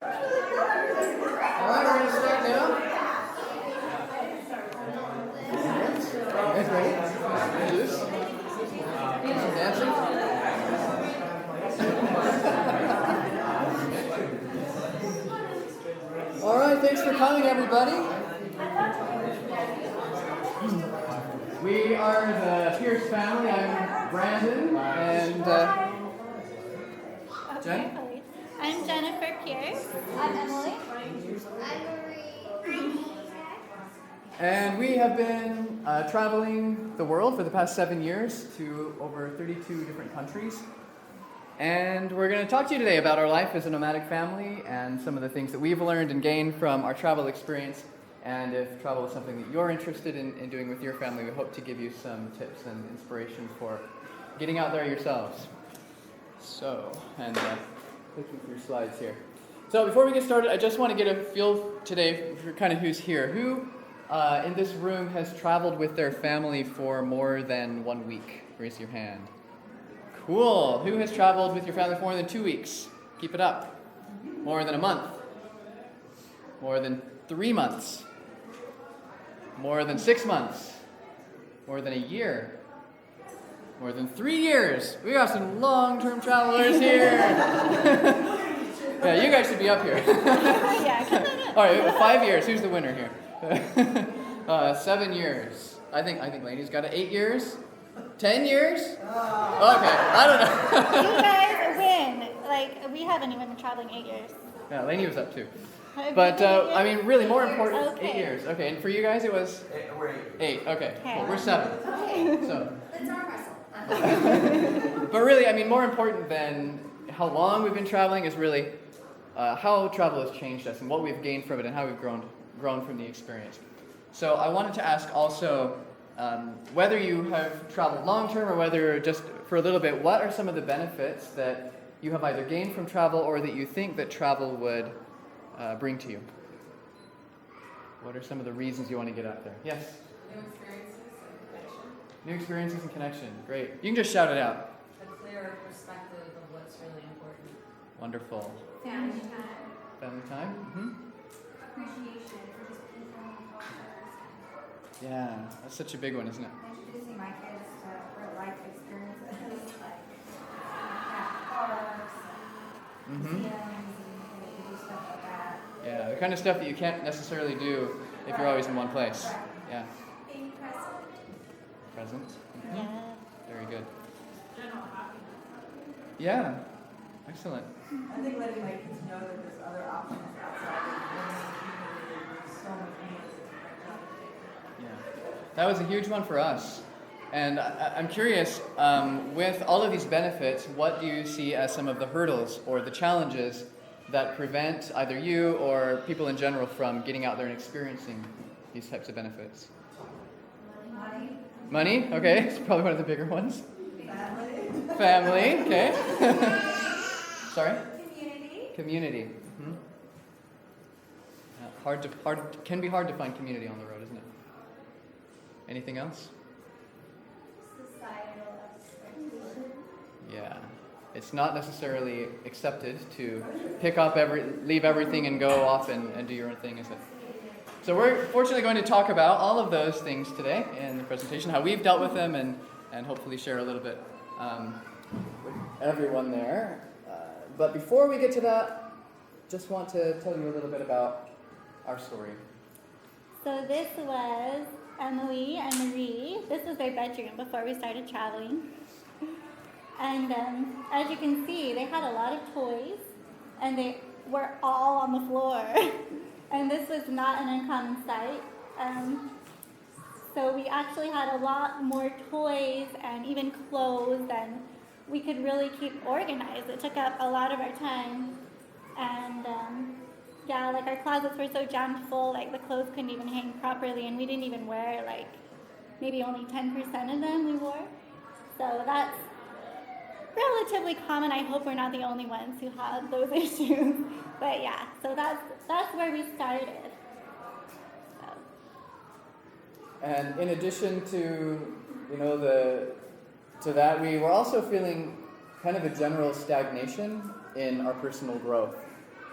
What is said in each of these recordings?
Alright, we're going to start now. That's great. Loose. Some dancing. Alright, thanks for coming, everybody. We are the Pearce family. I'm Brandon and Jen. I'm Jennifer Pearce. I'm Emily. I'm Marie. And we have been traveling the world for the past 7 years to over 32 different countries. And we're going to talk to you today about our life as a nomadic family and some of the things that we've learned and gained from our travel experience. And if travel is something that you're interested in doing with your family, we hope to give you some tips and inspiration for getting out there yourselves. So, and clicking through slides here. So before we get started, I just want to get a feel today for kind of who's here. Who in this room has traveled with their family for more than 1 week? Raise your hand. Cool. Who has traveled with your family for more than 2 weeks? Keep it up. More than a month? More than 3 months? More than 6 months? More than a year? More than 3 years? We got some long-term travelers here. Yeah, you guys should be up here. Yeah, come on up. All right, 5 years. Who's the winner here? 7 years. I think Lainey's got it. 8 years. 10 years? Okay, I don't know. You guys win. Like, we haven't even been traveling 8 years. Yeah, Lainey was up too. Have But, you been 8 I years? mean, really more important, Okay. 8 years. Okay, and for you guys it was? We're 8. 8, okay. Okay. Well, we're 7. Okay, So, let's arm wrestle. but really, I mean, more important than how long we've been traveling is really how travel has changed us and what we've gained from it and how we've grown from the experience. So I wanted to ask also, whether you have traveled long-term or whether just for a little bit, what are some of the benefits that you have either gained from travel or that you think that travel would bring to you? What are some of the reasons you want to get out there? Yes? New experiences and connection. New experiences and connection. Great. You can just shout it out. A clearer perspective of what's really important. Wonderful. Family time. Family time? Mm-hmm. Appreciation for just people and cultures. Yeah, that's such a big one, isn't it? Introducing my kids to real life experiences like parks, Mm-hmm. museums, and do stuff like that. Yeah, the kind of stuff that you can't necessarily do if you're always in one place. Yeah. Being present. Present. Mhm. Yeah. Very good. General happiness. Yeah. Excellent. I think letting my kids know that there's other options outside of the community is so much easier. Yeah. That was a huge one for us. And I'm curious, with all of these benefits, what do you see as some of the hurdles or the challenges that prevent either you or people in general from getting out there and experiencing these types of benefits? Money. Money? Okay. It's probably one of the bigger ones. Family. Family. Okay. Sorry? Community. Community. Mm-hmm. Can be hard to find community on the road, isn't it? Anything else? Societal expectation. Yeah. It's not necessarily accepted to leave everything and go off and do your own thing, is it? So we're fortunately going to talk about all of those things today in the presentation, how we've dealt with them, and hopefully share a little bit with everyone there. But before we get to that, just want to tell you a little bit about our story. So this was Emily and Marie. This was their bedroom before we started traveling. And as you can see, they had a lot of toys, and they were all on the floor. And this was not an uncommon sight. So we actually had a lot more toys and even clothes than we could really keep organized. It took up a lot of our time. And yeah, like our closets were so jammed full, like the clothes couldn't even hang properly, and we didn't even wear like maybe only 10% of them we wore. So that's relatively common. I hope we're not the only ones who have those issues. But yeah, so that's where we started. So. And in addition to, to that, we were also feeling kind of a general stagnation in our personal growth.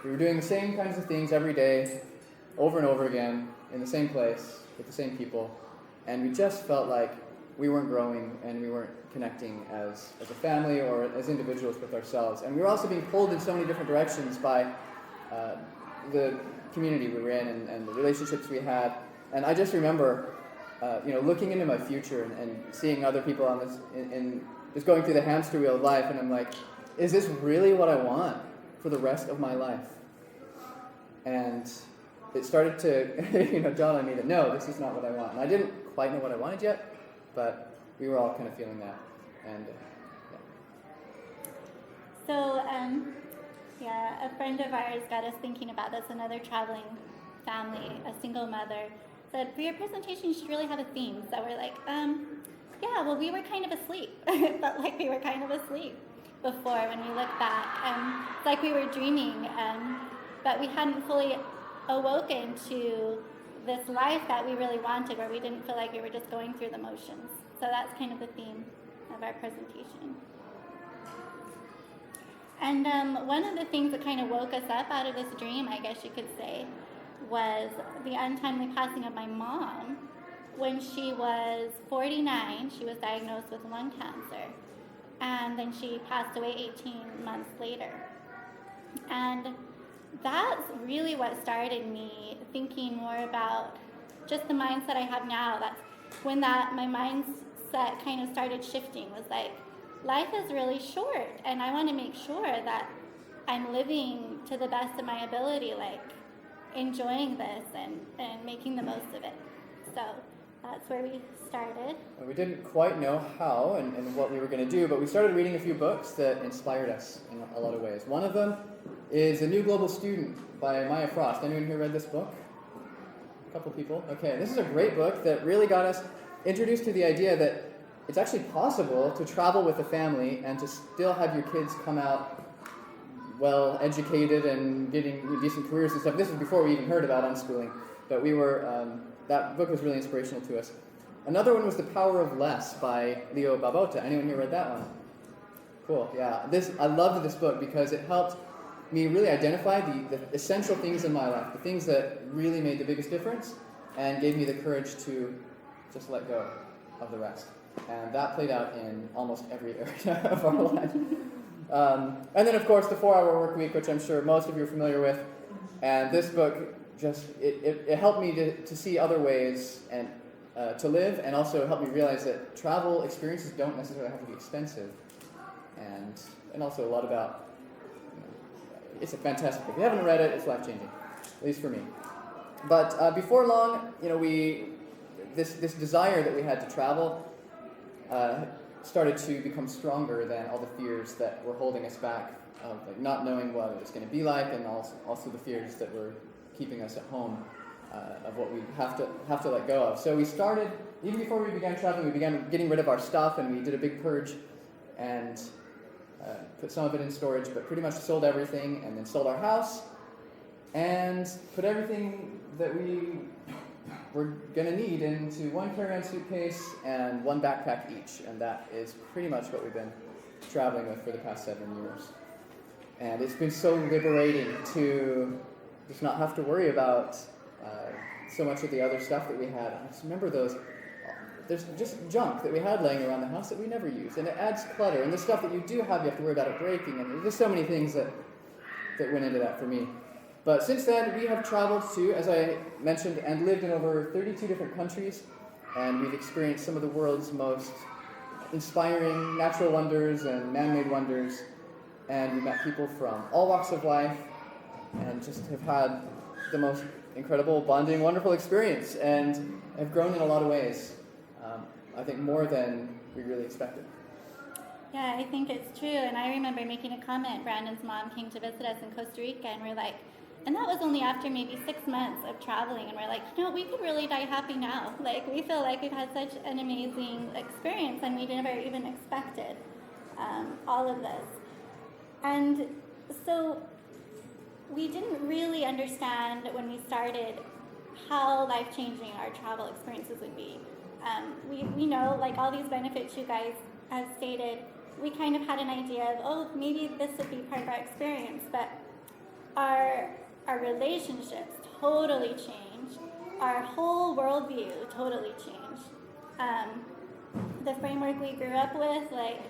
We were doing the same kinds of things every day, over and over again, in the same place, with the same people, and we just felt like we weren't growing and we weren't connecting as a family or as individuals with ourselves. And we were also being pulled in so many different directions by the community we were in and the relationships we had. And I just remember, looking into my future and seeing other people on this, in just going through the hamster wheel of life, and I'm like, is this really what I want for the rest of my life? And it started to, dawn on me that no, this is not what I want. And I didn't quite know what I wanted yet, but we were all kind of feeling that. And So, a friend of ours got us thinking about this. Another traveling family, a single mother, said, for your presentation, you should really have a theme. So we're like, we were kind of asleep. It felt like we were kind of asleep before when we look back. It's like we were dreaming, but we hadn't fully awoken to this life that we really wanted, where we didn't feel like we were just going through the motions. So that's kind of the theme of our presentation. And one of the things that kind of woke us up out of this dream, I guess you could say, was the untimely passing of my mom. When she was 49, she was diagnosed with lung cancer. And then she passed away 18 months later. And that's really what started me thinking more about just the mindset I have now. That's when my mindset kind of started shifting, was like, life is really short, and I want to make sure that I'm living to the best of my ability, like enjoying this and making the most of it. So that's where we started. we didn't quite know how and what we were going to do, but we started reading a few books that inspired us in a lot of ways. One of them is A New Global Student by Maya Frost. Anyone here read this book? A couple people? Okay, this is a great book that really got us introduced to the idea that it's actually possible to travel with a family and to still have your kids come out well educated and getting decent careers and stuff. This was before we even heard about unschooling, but that book was really inspirational to us. Another one was The Power of Less by Leo Babauta. Anyone here read that one? Cool, yeah. I loved this book because it helped me really identify the essential things in my life, the things that really made the biggest difference, and gave me the courage to just let go of the rest. And that played out in almost every area of our life. And then, of course, the 4-Hour Work Week, which I'm sure most of you are familiar with. And this book just, it helped me to see other ways and to live, and also helped me realize that travel experiences don't necessarily have to be expensive. And also a lot about, it's a fantastic book. If you haven't read it, it's life-changing, at least for me. But before long, this desire that we had to travel started to become stronger than all the fears that were holding us back, of not knowing what it was going to be like, and also the fears that were keeping us at home, of what we have to let go of. So we started, even before we began traveling, we began getting rid of our stuff, and we did a big purge and put some of it in storage, but pretty much sold everything, and then sold our house and put everything that we were going to need into one carry-on suitcase and one backpack each, and that is pretty much what we've been traveling with for the past 7 years. And it's been so liberating to just not have to worry about so much of the other stuff that we had. I just remember there's just junk that we had laying around the house that we never used, and it adds clutter, and the stuff that you do have, you have to worry about it breaking, and there's just so many things that went into that for me. But since then, we have traveled to, as I mentioned, and lived in over 32 different countries, and we've experienced some of the world's most inspiring natural wonders and man-made wonders, and we've met people from all walks of life, and just have had the most incredible, bonding, wonderful experience, and have grown in a lot of ways, I think more than we really expected. Yeah, I think it's true, and I remember making a comment. Brandon's mom came to visit us in Costa Rica, and we're like, and that was only after maybe 6 months of traveling, and we're like, we could really die happy now. Like, we feel like we've had such an amazing experience, and we never even expected all of this. And so we didn't really understand when we started how life-changing our travel experiences would be. We know, like, all these benefits you guys have stated, we kind of had an idea of, maybe this would be part of our experience, but our relationships totally changed. Our whole worldview totally changed. The framework we grew up with, like,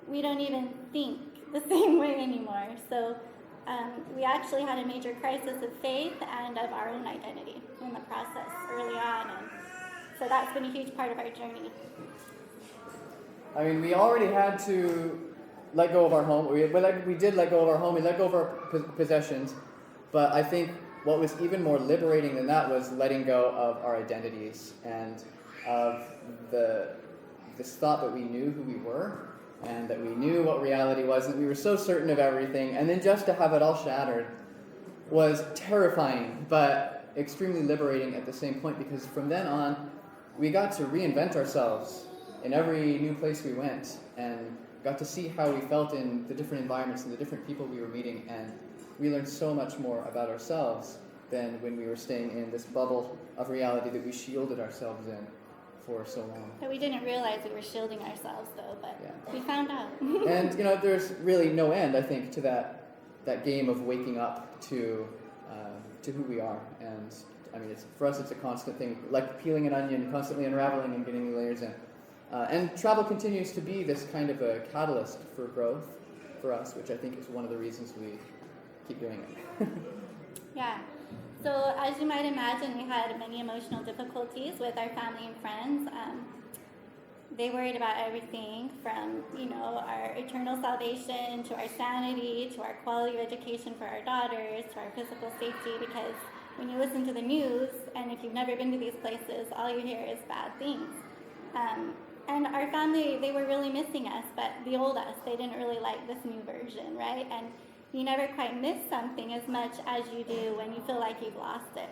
we don't even think the same way anymore. So we actually had a major crisis of faith and of our own identity in the process early on. And so that's been a huge part of our journey. I mean, we already had to let go of our home. We did let go of our home. We let go of our possessions. But I think what was even more liberating than that was letting go of our identities and of this thought that we knew who we were and that we knew what reality was, and that we were so certain of everything. And then just to have it all shattered was terrifying, but extremely liberating at the same point, because from then on, we got to reinvent ourselves in every new place we went, and got to see how we felt in the different environments and the different people we were meeting, and we learned so much more about ourselves than when we were staying in this bubble of reality that we shielded ourselves in for so long. But we didn't realize we were shielding ourselves, though, but Yeah. we found out. And, there's really no end, I think, to that game of waking up to who we are. And, I mean, for us, it's a constant thing, like peeling an onion, constantly unraveling and getting new layers in. And travel continues to be this kind of a catalyst for growth for us, which I think is one of the reasons we keep doing it. Yeah. So as you might imagine, we had many emotional difficulties with our family and friends. They worried about everything from, our eternal salvation to our sanity to our quality of education for our daughters to our physical safety, because when you listen to the news, and if you've never been to these places, all you hear is bad things. And our family, they were really missing us, but the old us, they didn't really like this new version, right? And you never quite miss something as much as you do when you feel like you've lost it.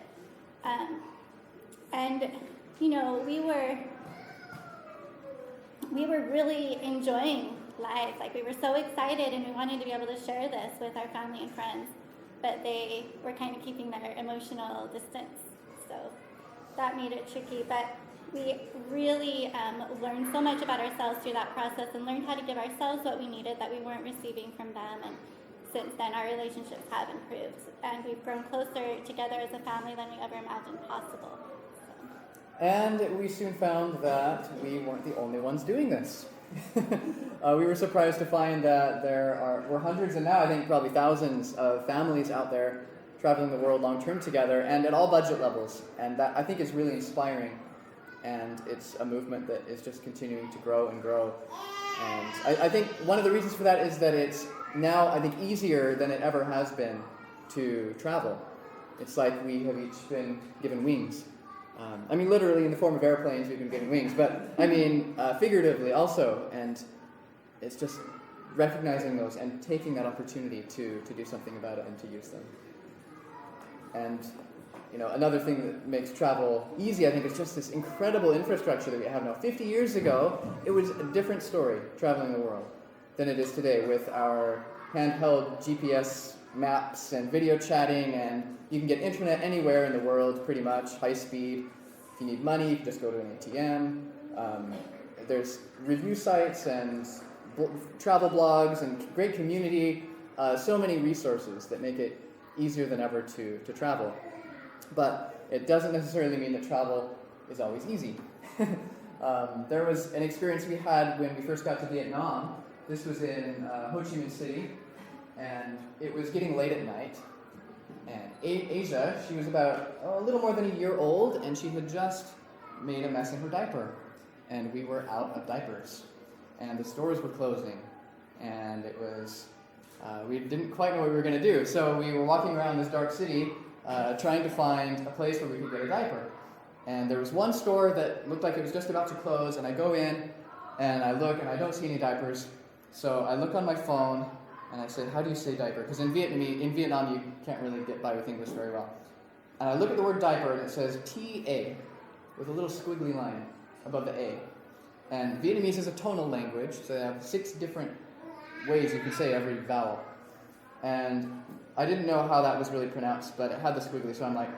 We were really enjoying life. Like, we were so excited, and we wanted to be able to share this with our family and friends, but they were kind of keeping their emotional distance. So that made it tricky, but we really learned so much about ourselves through that process, and learned how to give ourselves what we needed that we weren't receiving from them. And since then, our relationships have improved, and we've grown closer together as a family than we ever imagined possible. And we soon found that we weren't the only ones doing this. We were surprised to find that we're hundreds, and now I think probably thousands of families out there traveling the world long-term together, and at all budget levels. And that, I think, is really inspiring. And it's a movement that is just continuing to grow and grow. And I think one of the reasons for that is that it's now, I think, easier than it ever has been to travel. It's like we have each been given wings. I mean, literally in the form of airplanes, we've been given wings, but I mean, figuratively also. And it's just recognizing those and taking that opportunity to do something about it and to use them. And another thing that makes travel easy, I think, is just this incredible infrastructure that we have now. 50 years ago, it was a different story traveling the world than it is today, with our handheld GPS maps and video chatting, and you can get internet anywhere in the world, pretty much, high speed. If you need money, you can just go to an ATM. There's review sites and travel blogs and great community, so many resources that make it easier than ever to travel. But it doesn't necessarily mean that travel is always easy. There was an experience we had when we first got to Vietnam. This was in Ho Chi Minh City, and it was getting late at night. And Aysia, she was about a little more than a year old, and she had just made a mess in her diaper. And we were out of diapers. And the stores were closing. And it was, we didn't quite know what we were going to do. So we were walking around this dark city, trying to find a place where we could get a diaper. And there was one store that looked like it was just about to close, and I go in, and I look, and I don't see any diapers. So I look on my phone, and I say, how do you say diaper? Because in Vietnam, you can't really get by with English very well. And I look at the word diaper, and it says T-A, with a little squiggly line above the A. And Vietnamese is a tonal language, so they have 6 different ways you can say every vowel. And I didn't know how that was really pronounced, but it had the squiggly, so I'm like,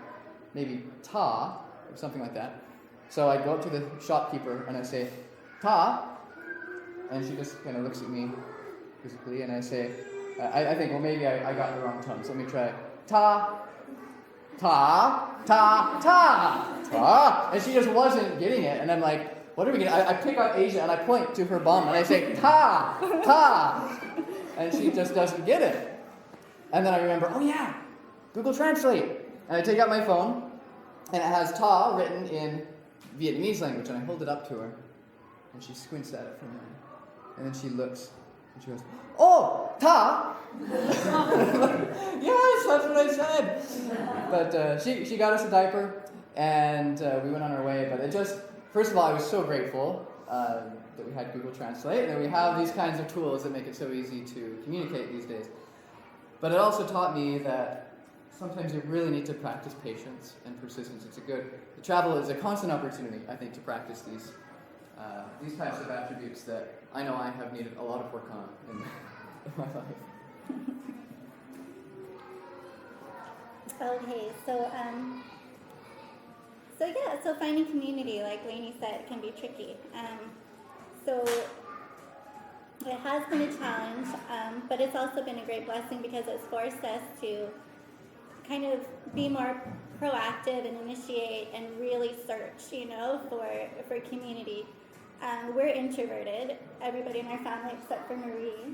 maybe ta, or something like that. So I go up to the shopkeeper, and I say, ta, and she just kind of looks at me quizzically, and I say, I think, well, maybe I got the wrong tongue, so let me try ta, ta, ta, ta, ta. And she just wasn't getting it. And I'm like, what are we getting? I pick up Aysia and I point to her bum and I say, ta, ta. And she just doesn't get it. And then I remember, oh yeah, Google Translate. And I take out my phone and it has ta written in Vietnamese language. And I hold it up to her and she squints at it for a minute. And then she looks and she goes, oh, ta. Yes, that's what I said. But she got us a diaper, and we went on our way. But it just, first of all, I was so grateful that we had Google Translate, and that we have these kinds of tools that make it so easy to communicate these days. But it also taught me that sometimes you really need to practice patience and persistence. The travel is a constant opportunity, I think, to practice these types of attributes that I know I have needed a lot of work on in my life. Okay, so finding community, like Lainey said, can be tricky. So it has been a challenge, but it's also been a great blessing because it's forced us to kind of be more proactive and initiate and really search, for community. We're introverted, everybody in our family except for Marie.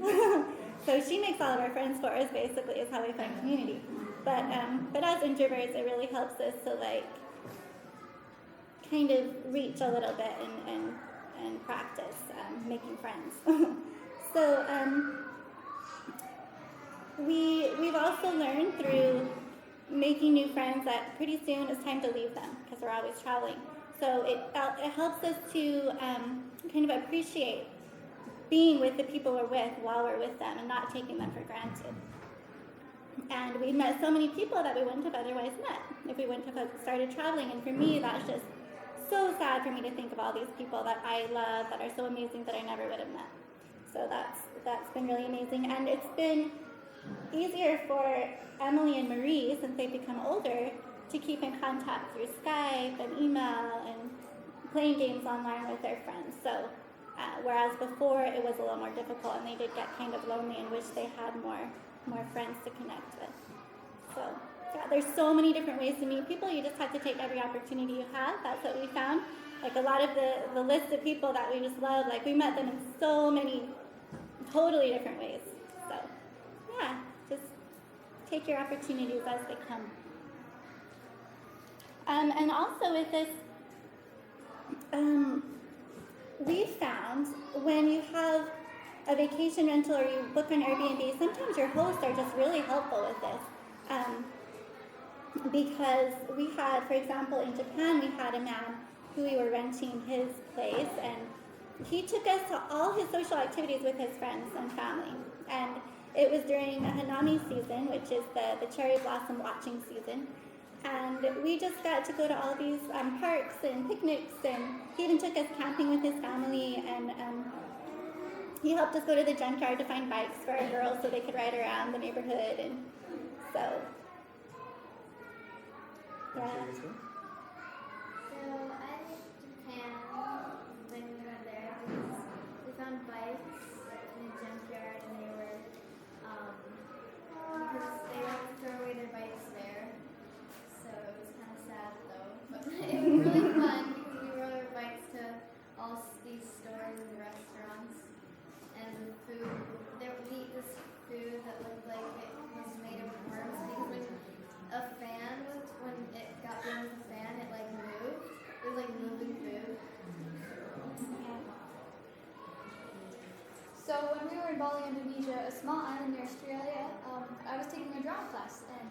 So she makes all of our friends for us, basically, is how we find community. But as introverts, it really helps us to kind of reach a little bit and practice making friends. So we've also learned through making new friends that pretty soon it's time to leave them because we're always traveling. So it helps us to kind of appreciate being with the people we're with while we're with them and not taking them for granted. And we met so many people that we wouldn't have otherwise met if we wouldn't have started traveling. And for me, that's just so sad for me to think of all these people that I love that are so amazing that I never would have met. So that's been really amazing. And it's been easier for Emily and Marie, since they've become older, to keep in contact through Skype and email and playing games online with their friends. So whereas before it was a little more difficult and they did get kind of lonely and wish they had more friends to connect with. So yeah, there's so many different ways to meet people. You just have to take every opportunity you have. That's what we found. Like a lot of the list of people that we just love, like we met them in so many totally different ways. So yeah, just take your opportunities as they come. And also with this, we found when you have a vacation rental or you book on Airbnb, sometimes your hosts are just really helpful with this. Because we had, for example, in Japan, we had a man who we were renting his place, and he took us to all his social activities with his friends and family. And it was during Hanami season, which is the cherry blossom watching season. And we just got to go to all these parks and picnics, and he even took us camping with his family, and he helped us go to the junkyard to find bikes for our girls so they could ride around the neighborhood, and so, yeah. So I went to Japan when we were there because we found bikes in a junkyard and they were, because they like to throw away their bikes there. So it was kind of sad though, but it was really fun because we rode our bikes to all these stores and restaurants, and the food, we eat this food that looked like it was made of worms because when it got blown with a fan, it like moved. It was like moving food. So when we were in Bali, Indonesia, a small island near Australia, I was taking a drama class, and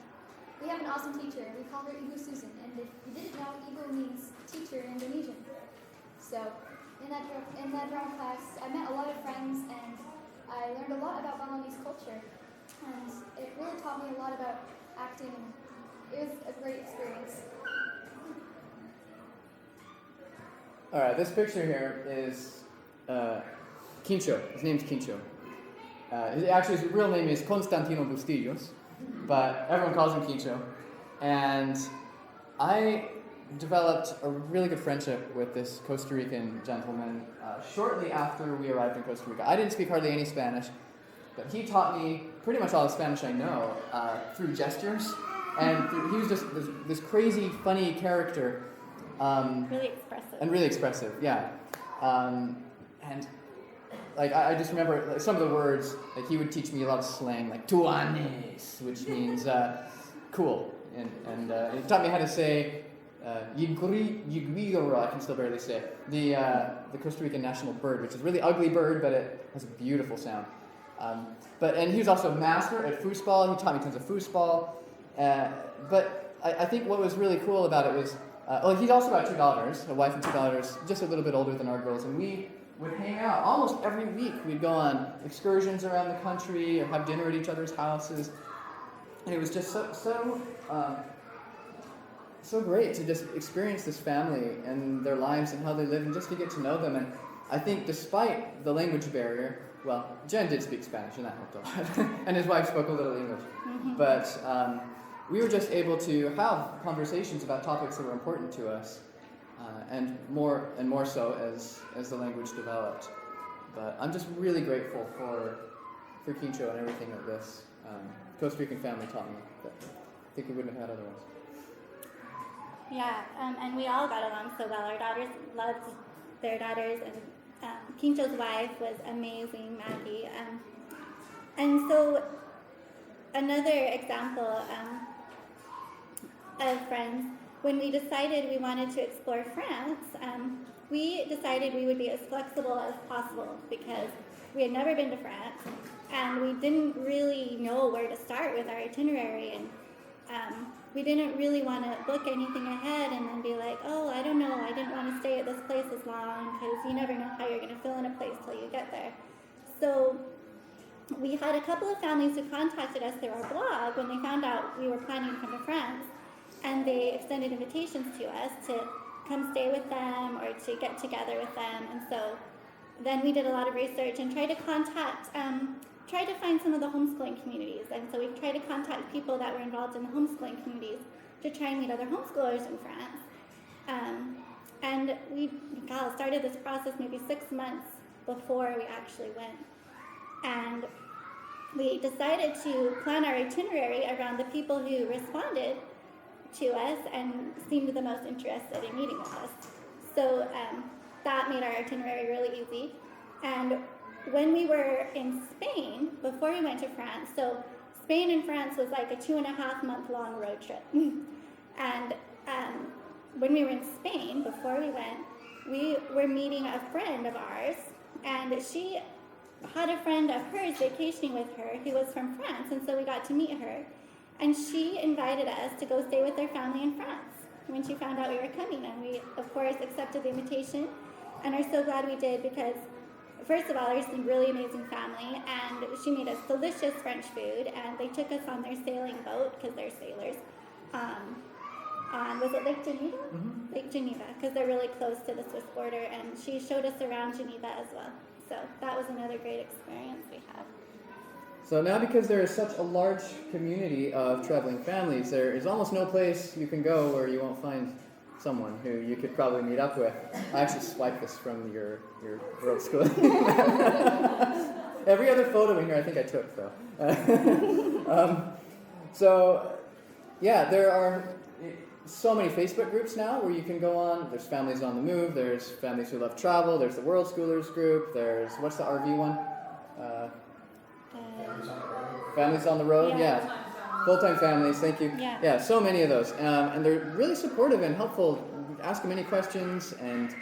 we have an awesome teacher. We call her Ibu Susan, and if you didn't know, Ibu means teacher in Indonesian. So in that drama class, I met a lot of friends, and I learned a lot about Balinese culture, and it really taught me a lot about acting. It was a great experience. All right, this picture here is Quincho. His name's Quincho. His real name is Constantino Bustillos, but everyone calls him Quincho. And I developed a really good friendship with this Costa Rican gentleman shortly after we arrived in Costa Rica. I didn't speak hardly any Spanish, but he taught me pretty much all the Spanish I know through gestures. And he was just this crazy, funny character. Really expressive. And really expressive, yeah. And like I just remember like, some of the words. Like he would teach me a lot of slang, like "tuanes," which means cool, and he taught me how to say yiguiro. I can still barely say it. The Costa Rican national bird, which is a really ugly bird, but it has a beautiful sound. And he was also a master at foosball. He taught me tons of foosball. But I think what was really cool about it was, he's also got 2 daughters, a wife and 2 daughters, just a little bit older than our girls, and we would hang out almost every week. We'd go on excursions around the country or have dinner at each other's houses, and it was just so great to just experience this family and their lives and how they live and just to get to know them. And I think despite the language barrier, well, Jen did speak Spanish and that helped a lot, and his wife spoke a little English, but we were just able to have conversations about topics that were important to us, and more so as the language developed. But I'm just really grateful for Quincho and everything that this Costa Rican family taught me that I think we wouldn't have had otherwise. Yeah, and we all got along so well. Our daughters loved their daughters, and Quincho's wife was amazing, Maggie. And so another example of friends, when we decided we wanted to explore France, we decided we would be as flexible as possible because we had never been to France and we didn't really know where to start with our itinerary, and we didn't really want to book anything ahead and then be like, oh, I don't know, I didn't want to stay at this place as long, because you never know how you're going to fill in a place till you get there. So we had a couple of families who contacted us through our blog when they found out we were planning to come to France, and they extended invitations to us to come stay with them or to get together with them. And so then we did a lot of research and tried to tried to find some of the homeschooling communities. And so we tried to contact people that were involved in the homeschooling communities to try and meet other homeschoolers in France. And we started this process maybe 6 months before we actually went. And we decided to plan our itinerary around the people who responded to us and seemed the most interested in meeting with us. So that made our itinerary really easy. And when we were in Spain, before we went to France, so Spain and France was like a 2.5-month-long road trip. And when we were in Spain, before we went, we were meeting a friend of ours, and she had a friend of hers vacationing with her who was from France, and so we got to meet her. And she invited us to go stay with their family in France when she found out we were coming, and we, of course, accepted the invitation and are so glad we did because, first of all, there's a really amazing family, and she made us delicious French food, and they took us on their sailing boat, because they're sailors, on, was it Lake Geneva? Mm-hmm. Lake Geneva, because they're really close to the Swiss border, and she showed us around Geneva as well. So that was another great experience we had. So now, because there is such a large community of traveling families, there is almost no place you can go where you won't find someone who you could probably meet up with. I actually swiped this from your world school. Every other photo in here I think I took, though. So, yeah, there are so many Facebook groups now where you can go on. There's Families on the Move, there's Families Who Love Travel, there's the World Schoolers group, there's, what's the RV one? Families on the Road, yeah. Full-time families, thank you. Yeah, so many of those. And they're really supportive and helpful. Ask them any questions, and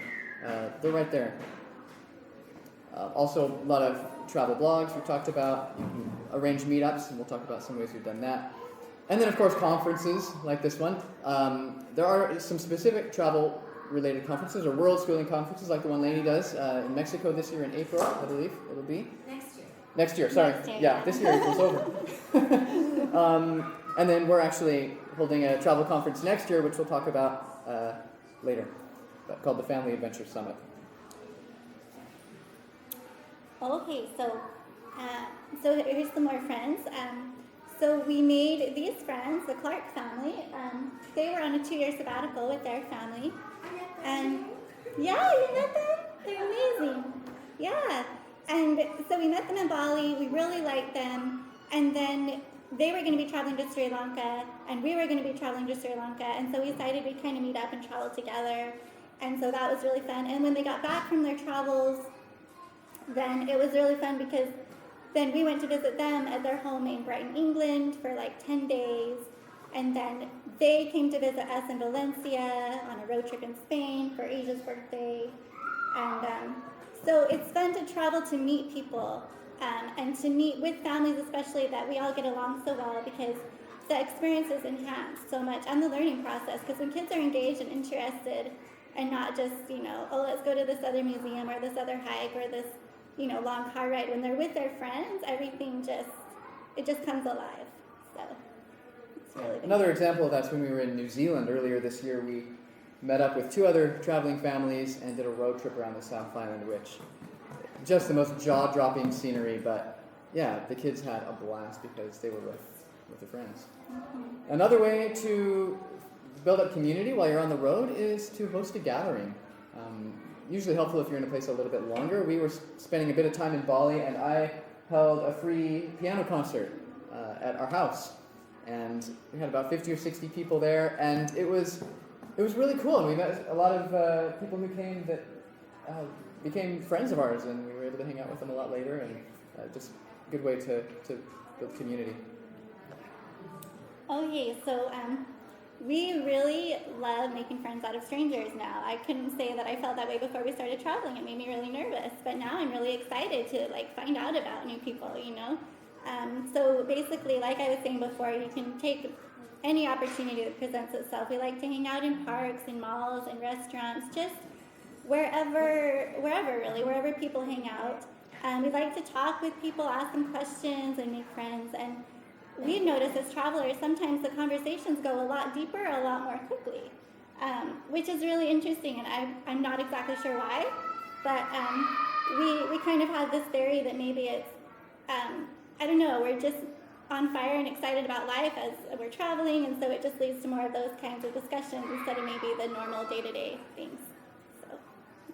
they're right there. Also, a lot of travel blogs we've talked about. You can arrange meetups, and we'll talk about some ways we've done that. And then, of course, conferences like this one. There are some specific travel-related conferences, or world schooling conferences, like the one Lainey does in Mexico this year in April, I believe it'll be. Next year, sorry. Yeah, this year April's over. And then we're actually holding a travel conference next year, which we'll talk about later, called the Family Adventure Summit. Okay, so here's some more friends. So we made these friends, the Clark family. They were on a 2-year sabbatical with their family. And yeah, you met them? They're amazing. Yeah. And so we met them in Bali. We really liked them. And then they were going to be traveling to Sri Lanka, and we were going to be traveling to Sri Lanka, and so we decided we'd kind of meet up and travel together, and so that was really fun. And when they got back from their travels, then it was really fun because then we went to visit them at their home in Brighton, England for like 10 days, and then they came to visit us in Valencia on a road trip in Spain for Asia's birthday, and so it's fun to travel to meet people. And to meet with families especially that we all get along so well, because the experience is enhanced so much, and the learning process, because when kids are engaged and interested and not just, oh, let's go to this other museum or this other hike or this, long car ride, when they're with their friends, everything just comes alive. So it's really good. Another example of that's when we were in New Zealand earlier this year. We met up with 2 other traveling families and did a road trip around the South Island, which just the most jaw-dropping scenery, but yeah, the kids had a blast because they were with their friends. Mm-hmm. Another way to build up community while you're on the road is to host a gathering. Usually helpful if you're in a place a little bit longer. We were spending a bit of time in Bali, and I held a free piano concert at our house, and we had about 50 or 60 people there, and it was really cool. And we met a lot of people who came that became friends of ours, and we were able to hang out with them a lot later, and just a good way to build community. Okay, so we really love making friends out of strangers now. I couldn't say that I felt that way before we started traveling. It made me really nervous, but now I'm really excited to find out about new people, So basically, like I was saying before, you can take any opportunity that presents itself. We like to hang out in parks, in malls, in restaurants, just wherever really, wherever people hang out. We like to talk with people, ask them questions, and make friends. And we've noticed as travelers, sometimes the conversations go a lot deeper, a lot more quickly, which is really interesting, and I'm not exactly sure why, but we kind of have this theory that maybe it's, I don't know, we're just on fire and excited about life as we're traveling, and so it just leads to more of those kinds of discussions instead of maybe the normal day-to-day things. So,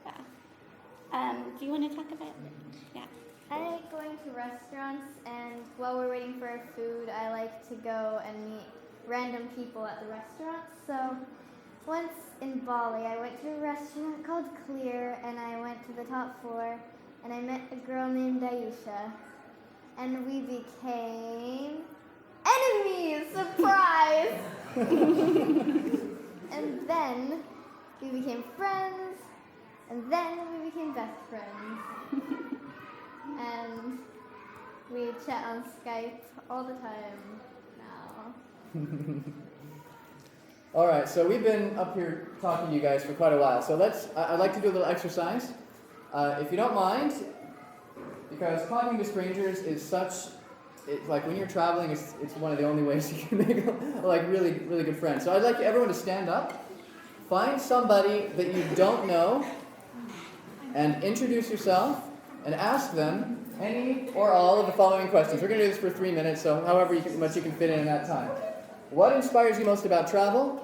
yeah. Do you want to talk about it? Yeah. I like going to restaurants, and while we're waiting for our food, I like to go and meet random people at the restaurant. So once in Bali, I went to a restaurant called Clear, and I went to the top floor, and I met a girl named Aysia, and we became enemies! Surprise! And then we became friends, and then we became best friends. And we chat on Skype all the time now. All right, so we've been up here talking to you guys for quite a while. So I'd like to do a little exercise. If you don't mind, because talking to strangers is like when you're traveling, it's one of the only ways you can make really, really good friends. So I'd like everyone to stand up, find somebody that you don't know, and introduce yourself, and ask them any or all of the following questions. We're going to do this for 3 minutes, so however much you can fit in that time. What inspires you most about travel?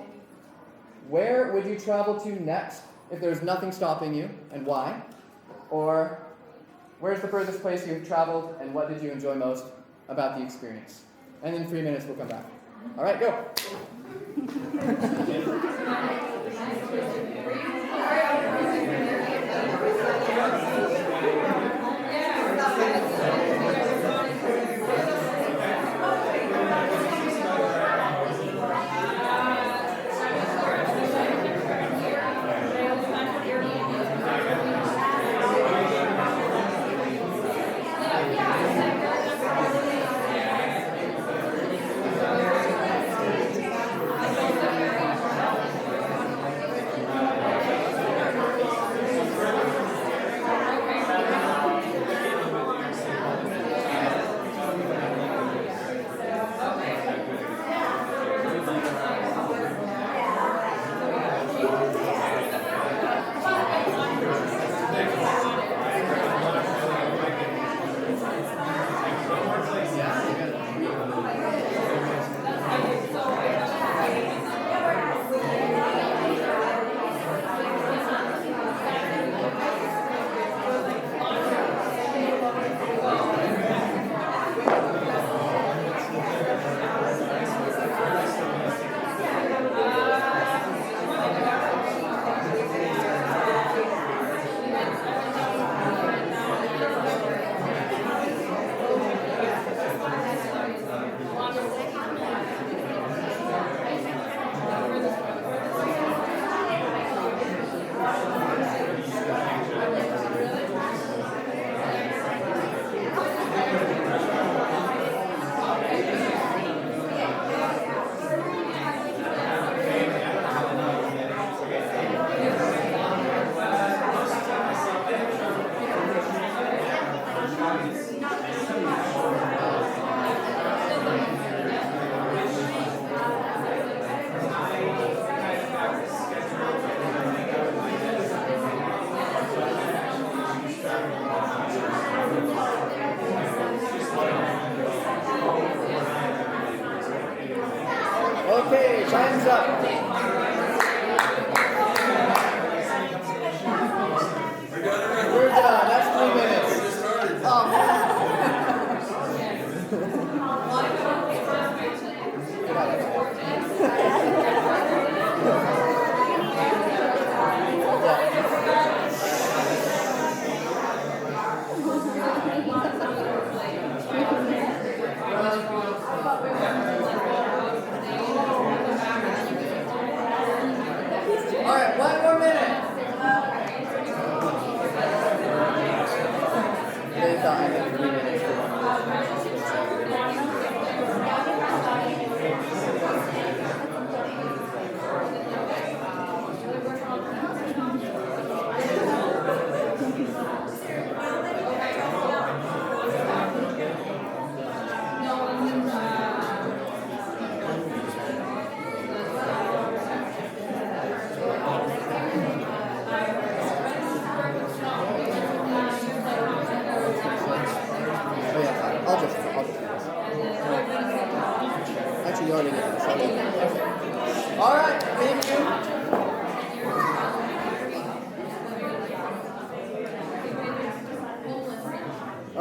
Where would you travel to next if there's nothing stopping you, and why? Or where's the furthest place you've traveled, and what did you enjoy most about the experience? And in 3 minutes, we'll come back. All right, go.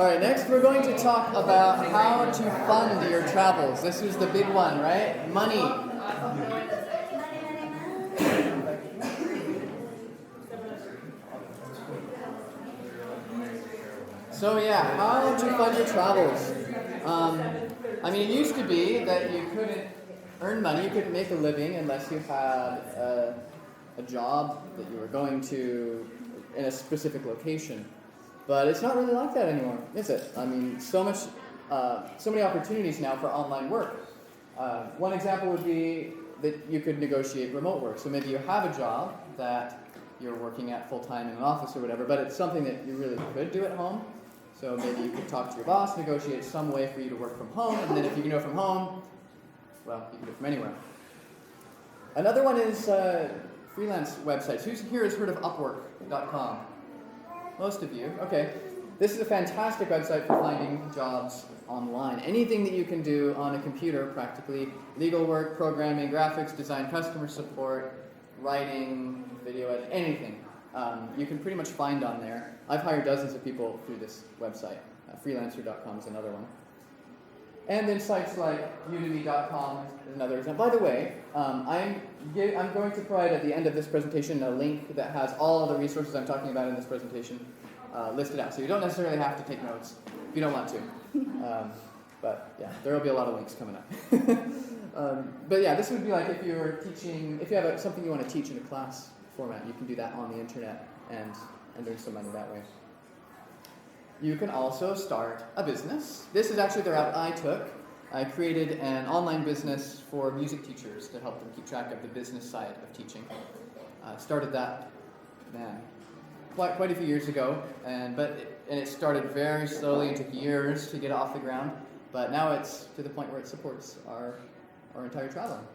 All right, next we're going to talk about how to fund your travels. This is the big one, right? Money. So yeah, how to fund your travels. I mean, it used to be that you couldn't earn money, you couldn't make a living unless you had a job that you were going to in a specific location. But it's not really like that anymore, is it? I mean, so many opportunities now for online work. One example would be that you could negotiate remote work. So maybe you have a job that you're working at full-time in an office or whatever, but it's something that you really could do at home. So maybe you could talk to your boss, negotiate some way for you to work from home, and then if you can do it from home, well, you can do it from anywhere. Another one is freelance websites. Who here has heard of Upwork.com? Most of you. Okay. This is a fantastic website for finding jobs online. Anything that you can do on a computer, practically. Legal work, programming, graphics, design, customer support, writing, video editing, anything. You can pretty much find on there. I've hired dozens of people through this website. Freelancer.com is another one. And then sites like Udemy.com is another example. By the way, I'm going to provide at the end of this presentation a link that has all of the resources I'm talking about in this presentation listed out. So you don't necessarily have to take notes if you don't want to. But yeah, there will be a lot of links coming up. But yeah, this would be like if you're teaching, if you have something you want to teach in a class format, you can do that on the internet and earn some money that way. You can also start a business. This is actually the route I took. I created an online business for music teachers to help them keep track of the business side of teaching. Started that, man, quite a few years ago, and it started very slowly and took years to get off the ground. But now it's to the point where it supports our entire traveling.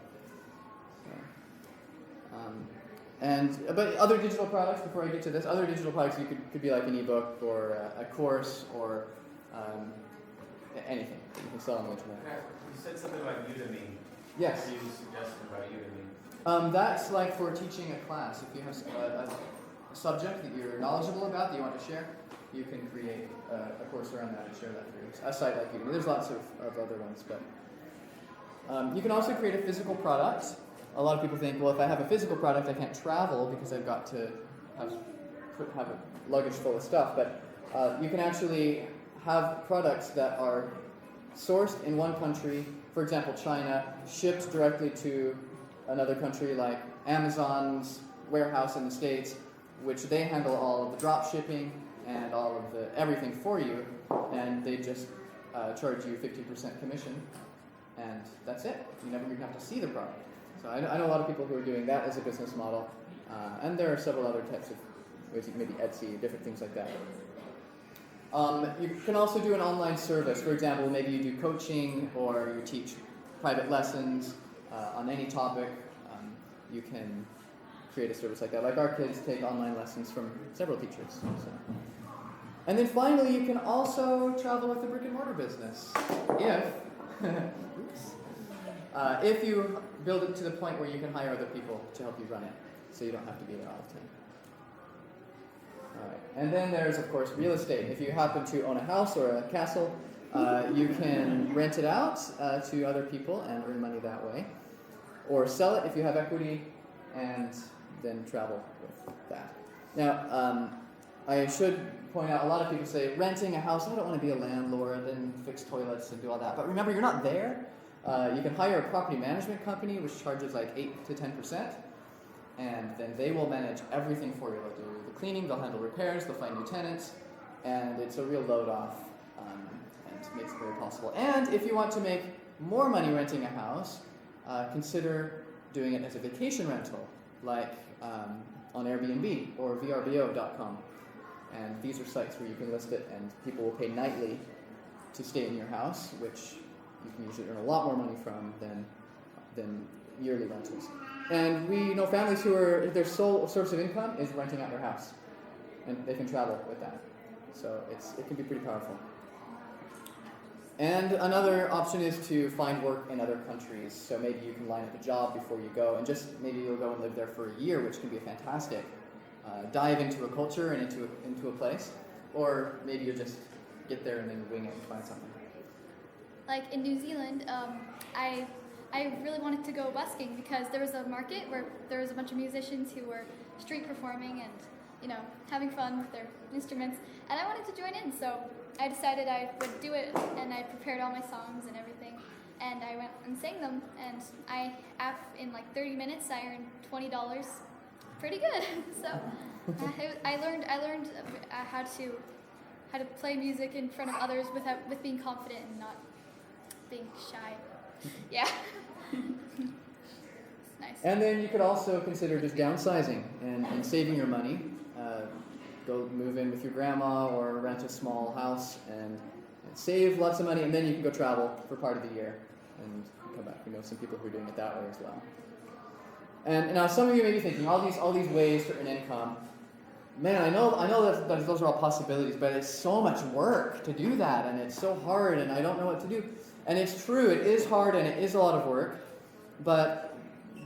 But other digital products, before I get to this, other digital products could be like an ebook or a course or anything that you can sell on the internet. You said something about Udemy. Yes. What do you suggest about Udemy? That's like for teaching a class. If you have a subject that you're knowledgeable about that you want to share, you can create a course around that and share that through a site like Udemy. There's lots of other ones, but you can also create a physical product. A lot of people think, well, if I have a physical product, I can't travel because I've got to have a luggage full of stuff. But you can actually have products that are sourced in one country, for example, China, shipped directly to another country like Amazon's warehouse in the States, which they handle all of the drop shipping and all of the everything for you, and they just charge you 50% commission, and that's it. You never even have to see the product. So I know a lot of people who are doing that as a business model, and there are several other types of ways, maybe Etsy, different things like that. You can also do an online service. For example, maybe you do coaching or you teach private lessons on any topic. You can create a service like that. Like our kids take online lessons from several teachers. So. And then finally, you can also travel with a brick and mortar business if you build it to the point where you can hire other people to help you run it, so you don't have to be there all the time. All right. And then there's, of course, real estate. If you happen to own a house or a castle, you can rent it out to other people and earn money that way. Or sell it if you have equity, and then travel with that. Now, I should point out, a lot of people say, renting a house, I don't want to be a landlord and fix toilets and do all that. But remember, you're not there. You can hire a property management company, which charges like 8 to 10%. And then they will manage everything for you. They'll do the cleaning, they'll handle repairs, they'll find new tenants, and it's a real load off, and makes it very possible. And if you want to make more money renting a house, consider doing it as a vacation rental, like on Airbnb or vrbo.com. And these are sites where you can list it, and people will pay nightly to stay in your house, which you can usually earn a lot more money from than yearly rentals. And we know families who are, their sole source of income is renting out their house, and they can travel with that. So it can be pretty powerful. And another option is to find work in other countries. So maybe you can line up a job before you go, and just maybe you'll go and live there for a year, which can be fantastic. Dive into a culture and into a place. Or maybe you're just get there and then wing it and find something? Like in New Zealand, I really wanted to go busking because there was a market where there was a bunch of musicians who were street performing and, you know, having fun with their instruments, and I wanted to join in, so I decided I would do it, and I prepared all my songs and everything, and I went and sang them, and in like 30 minutes I earned $20, pretty good. So I learned how to play music in front of others with being confident and not being shy. Yeah. Nice. And then you could also consider just downsizing and saving your money. Go move in with your grandma or rent a small house and save lots of money, and then you can go travel for part of the year and come back. We know some people who are doing it that way as well. And now some of you may be thinking, all these ways to earn income. Man, I know that those are all possibilities, but it's so much work to do that, and it's so hard, and I don't know what to do. And it's true, it is hard and it is a lot of work, but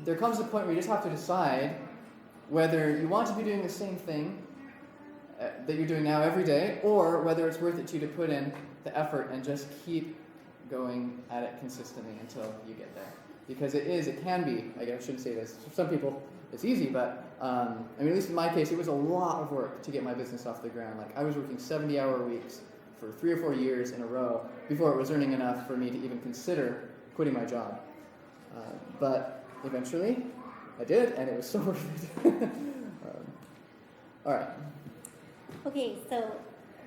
there comes a point where you just have to decide whether you want to be doing the same thing that you're doing now every day, or whether it's worth it to you to put in the effort and just keep going at it consistently until you get there. Because it can be, I shouldn't say this, for some people it's easy, but at least in my case, it was a lot of work to get my business off the ground. Like, I was working 70-hour weeks for 3 or 4 years in a row before it was earning enough for me to even consider quitting my job. But eventually, I did, and it was so worth it. All right. Okay, so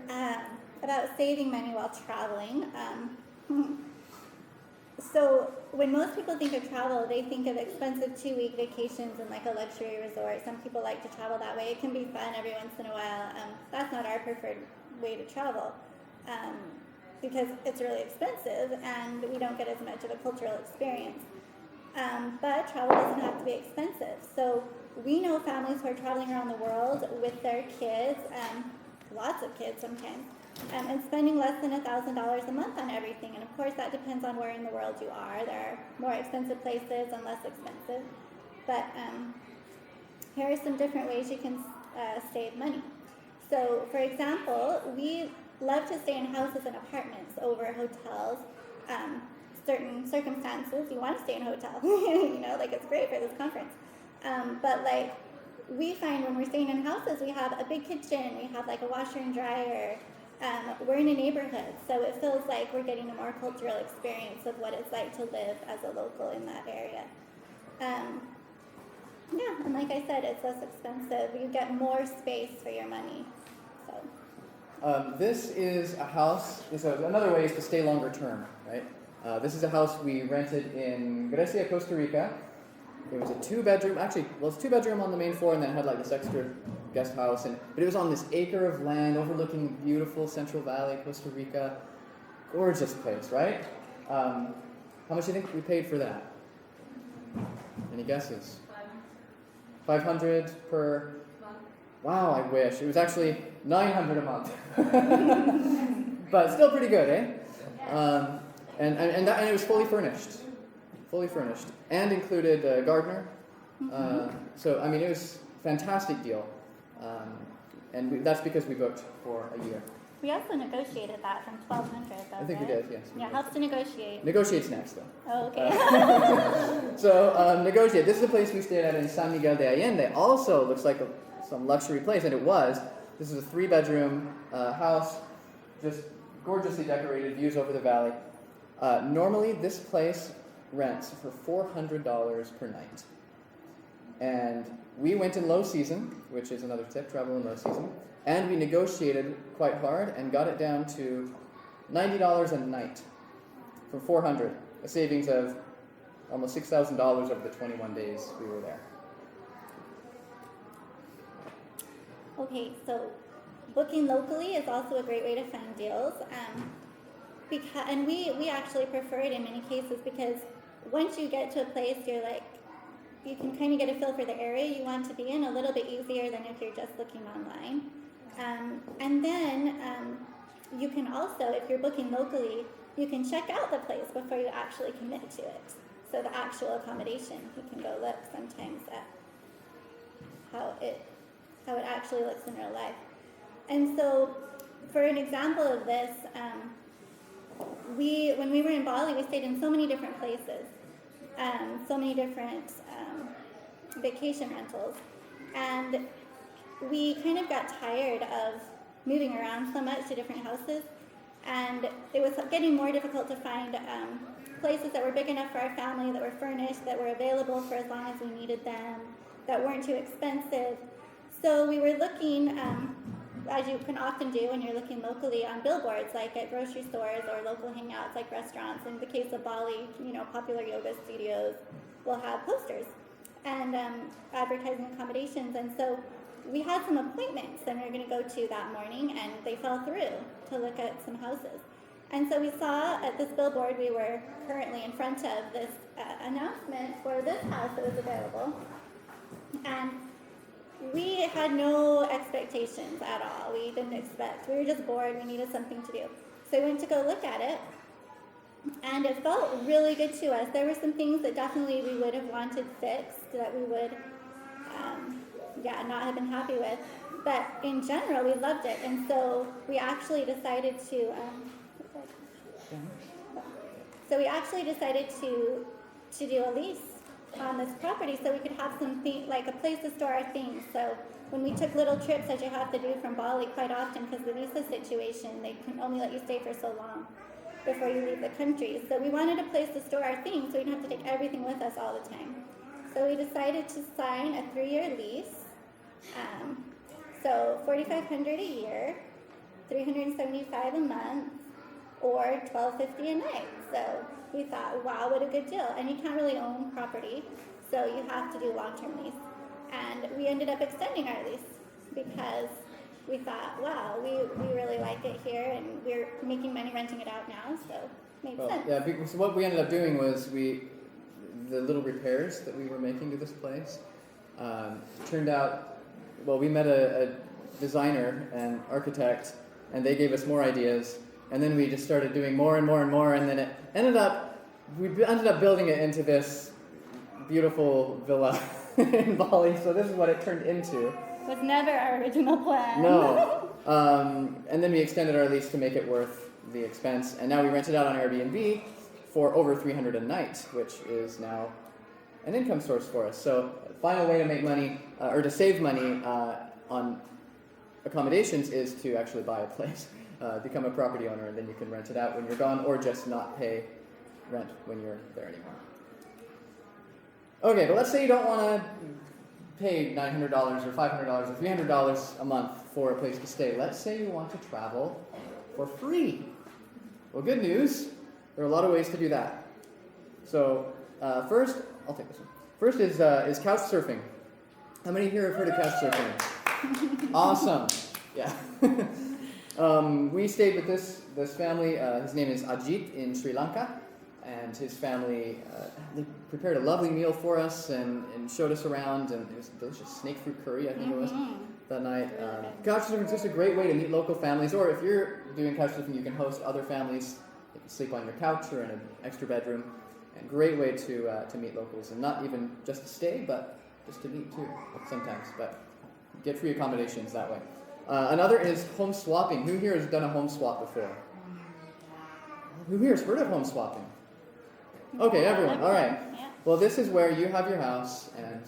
about saving money while traveling. So when most people think of travel, they think of expensive 2-week vacations and like a luxury resort. Some people like to travel that way. It can be fun every once in a while. That's not our preferred way to travel because it's really expensive and we don't get as much of a cultural experience. But travel doesn't have to be expensive. So we know families who are traveling around the world with their kids, lots of kids sometimes, and spending less than $1,000 a month on everything. And of course that depends on where in the world you are. There are more expensive places and less expensive. But here are some different ways you can save money. So for example, we love to stay in houses and apartments over hotels. Certain circumstances, you want to stay in a hotel. Like it's great for this conference. But like we find when we're staying in houses, we have a big kitchen, we have like a washer and dryer. We're in a neighborhood, so it feels like we're getting a more cultural experience of what it's like to live as a local in that area. And like I said, it's less expensive. You get more space for your money. So. This is a house. Another way is to stay longer term, right? This is a house we rented in Grecia, Costa Rica. It was a 2-bedroom, it's 2-bedroom on the main floor, and then it had like this extra guest house. But it was on this acre of land overlooking beautiful Central Valley, Costa Rica. Gorgeous place, right? How much do you think we paid for that? Any guesses? 500 per month. Wow, I wish. It was actually 900 a month. But still pretty good, eh? And it was fully furnished, and included a gardener. So it was a fantastic deal, and that's because we booked for a year. We also negotiated that from 1,200. I think we did, yes. Yeah, helps to negotiate. Negotiate's next, though. Oh, okay. So negotiate. This is a place we stayed at in San Miguel de Allende. Also looks like some luxury place, and it was. This is a 3-bedroom house, just gorgeously decorated, views over the valley. Normally, this place rents for $400 per night. And we went in low season, which is another tip, travel in low season, and we negotiated quite hard and got it down to $90 a night for $400, a savings of almost $6,000 over the 21 days we were there. Okay, so booking locally is also a great way to find deals. And we actually prefer it in many cases because once you get to a place, you can kind of get a feel for the area you want to be in a little bit easier than if you're just looking online. And then you can also, if you're booking locally, you can check out the place before you actually commit to it. So the actual accommodation, you can go look sometimes at how it actually looks in real life. And so for an example of this, when we were in Bali, we stayed in so many different places, so many different vacation rentals, and we kind of got tired of moving around so much to different houses, and it was getting more difficult to find places that were big enough for our family, that were furnished, that were available for as long as we needed them, that weren't too expensive. So we were looking, as you can often do when you're looking locally, on billboards, like at grocery stores or local hangouts like restaurants. In the case of Bali, popular yoga studios will have posters and advertising accommodations. And so we had some appointments that we were going to go to that morning, and they fell through to look at some houses. And so we saw at this billboard, we were currently in front of this announcement for this house that was available. And we had no expectations at all. We didn't expect. We were just bored. We needed something to do. So we went to go look at it, and it felt really good to us. There were some things that definitely we would have wanted fixed, that we would, not have been happy with. But in general, we loved it. And so we actually decided to, to do a lease on this property so we could have something, like a place to store our things. So when we took little trips, as you have to do from Bali quite often because of the visa situation, they can only let you stay for so long before you leave the country. So we wanted a place to store our things so we didn't have to take everything with us all the time. So we decided to sign a 3-year lease. So $4,500 a year, $375 a month, or $1,250 a night. So we thought, wow, what a good deal. And you can't really own property, so you have to do long-term lease. And we ended up extending our lease because we thought, wow, we really like it here, and we're making money renting it out now, so it made sense. Yeah, because what we ended up doing was the little repairs that we were making to this place turned out, well, we met a designer and architect, and they gave us more ideas, and then we just started doing more and more and more, and then we ended up building it into this beautiful villa in Bali. So this is what it turned into. Was never our original plan. No. And then we extended our lease to make it worth the expense, and now we rent it out on Airbnb for over $300 a night, which is now an income source for us. So final way to make money, or to save money on accommodations, is to actually buy a place, become a property owner, and then you can rent it out when you're gone, or just not pay rent when you're there anymore. Okay, but let's say you don't want to pay $900 or $500 or $300 a month for a place to stay. Let's say you want to travel for free. Well, good news. There are a lot of ways to do that. So first, I'll take this one. First is couch surfing. How many here have heard of couch surfing? Awesome. Yeah. We stayed with this family. His name is Ajit in Sri Lanka. And his family, they prepared a lovely meal for us and showed us around, and it was delicious snake fruit curry, I think it was, that night. Couch surfing is just a great way to meet local families, or if you're doing couch surfing, you can host other families. You can sleep on your couch or in an extra bedroom. And great way to meet locals, and not even just to stay, but just to meet too sometimes. But get free accommodations that way. Another is home swapping. Who here has done a home swap before? Who here has heard of home swapping? Okay, everyone. All right. Well, this is where you have your house and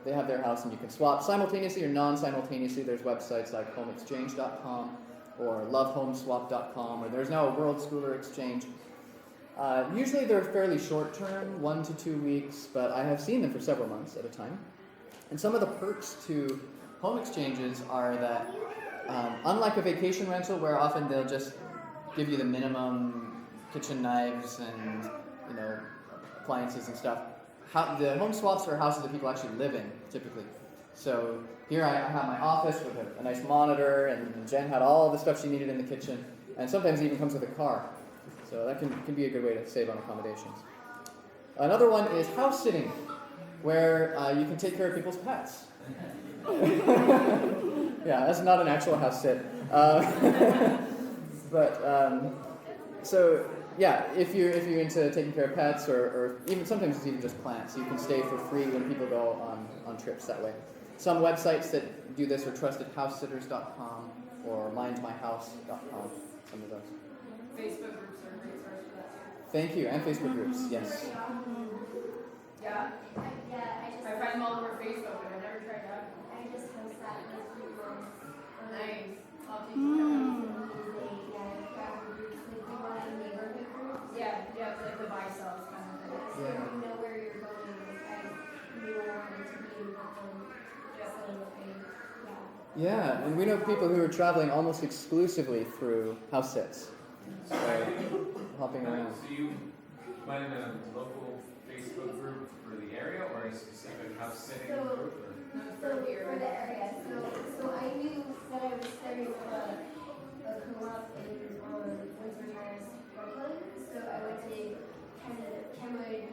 they have their house, and you can swap simultaneously or non-simultaneously. There's websites like homeexchange.com or lovehomeswap.com, or there's now a World Schooler Exchange. Usually they're fairly short-term, 1 to 2 weeks, but I have seen them for several months at a time. And some of the perks to home exchanges are that, unlike a vacation rental where often they'll just give you the minimum kitchen knives and appliances and stuff, the home swaps are houses that people actually live in, typically. So here I have my office with a nice monitor, and Jen had all the stuff she needed in the kitchen, and sometimes it even comes with a car. So that can be a good way to save on accommodations. Another one is house sitting, where you can take care of people's pets. Yeah, that's not an actual house sit. So yeah, if you're into taking care of pets, or even sometimes it's even just plants, you can stay for free when people go on trips that way. Some websites that do this are trustedhousesitters.com, or mindmyhouse.com, some of those. Facebook groups are a great source for that too. Thank you, and Facebook groups, yes. Yeah, I find them all over Facebook, but I never tried that. I just host that with people. Nice. I'll teach you yeah, like the buy sells kind of thing. So you know where you're going. I knew I wanted to be involved. Yeah, and we know people who are traveling almost exclusively through house sits. So, hopping around. So you went in a local Facebook group for the area or a specific house sitting group? Or? For the area. So I knew that I was starting a co-op in Windsor Terrace, Brooklyn. So I went to Kenwood,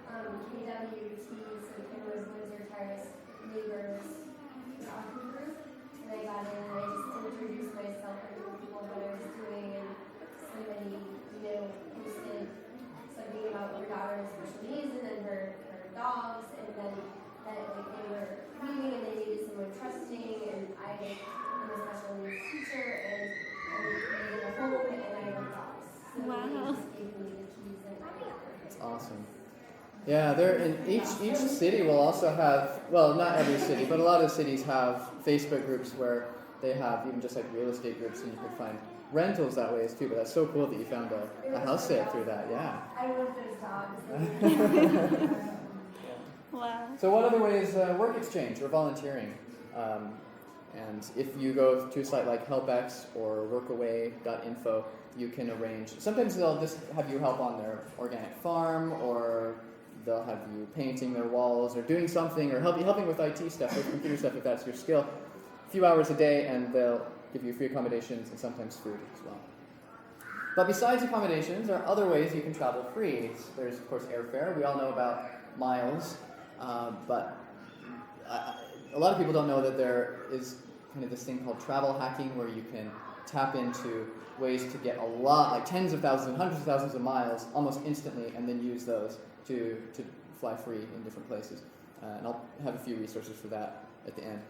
KWT, so Kenwood Windsor Terrace neighbors talking group. And I got in and I just introduced myself and told people what I was doing, and somebody, posted something about her daughter's special needs and then her dogs, and then that they were leaving and they needed someone trusting, and I am a special needs teacher and I needed a home and I love dogs. So Wow. they just gave me the keys and I That's awesome. Yeah, there in each city will also have, well, not every city, but a lot of cities have Facebook groups where they have even just like real estate groups, and you can find rentals that way too. But that's so cool that you found a house sit through that. Yeah. I love those dogs. Wow. So what other ways work exchange or volunteering? And if you go to a site like HelpX or workaway.info, you can arrange. Sometimes they'll just have you help on their organic farm, or they'll have you painting their walls or doing something, or helping with IT stuff or computer stuff if that's your skill. A few hours a day, and they'll give you free accommodations and sometimes food as well. But besides accommodations, there are other ways you can travel free. There's, of course, airfare. We all know about miles, but a lot of people don't know that there is kind of this thing called travel hacking, where you can tap into ways to get a lot, like tens of thousands, hundreds of thousands of miles almost instantly, and then use those to fly free in different places. And I'll have a few resources for that at the end.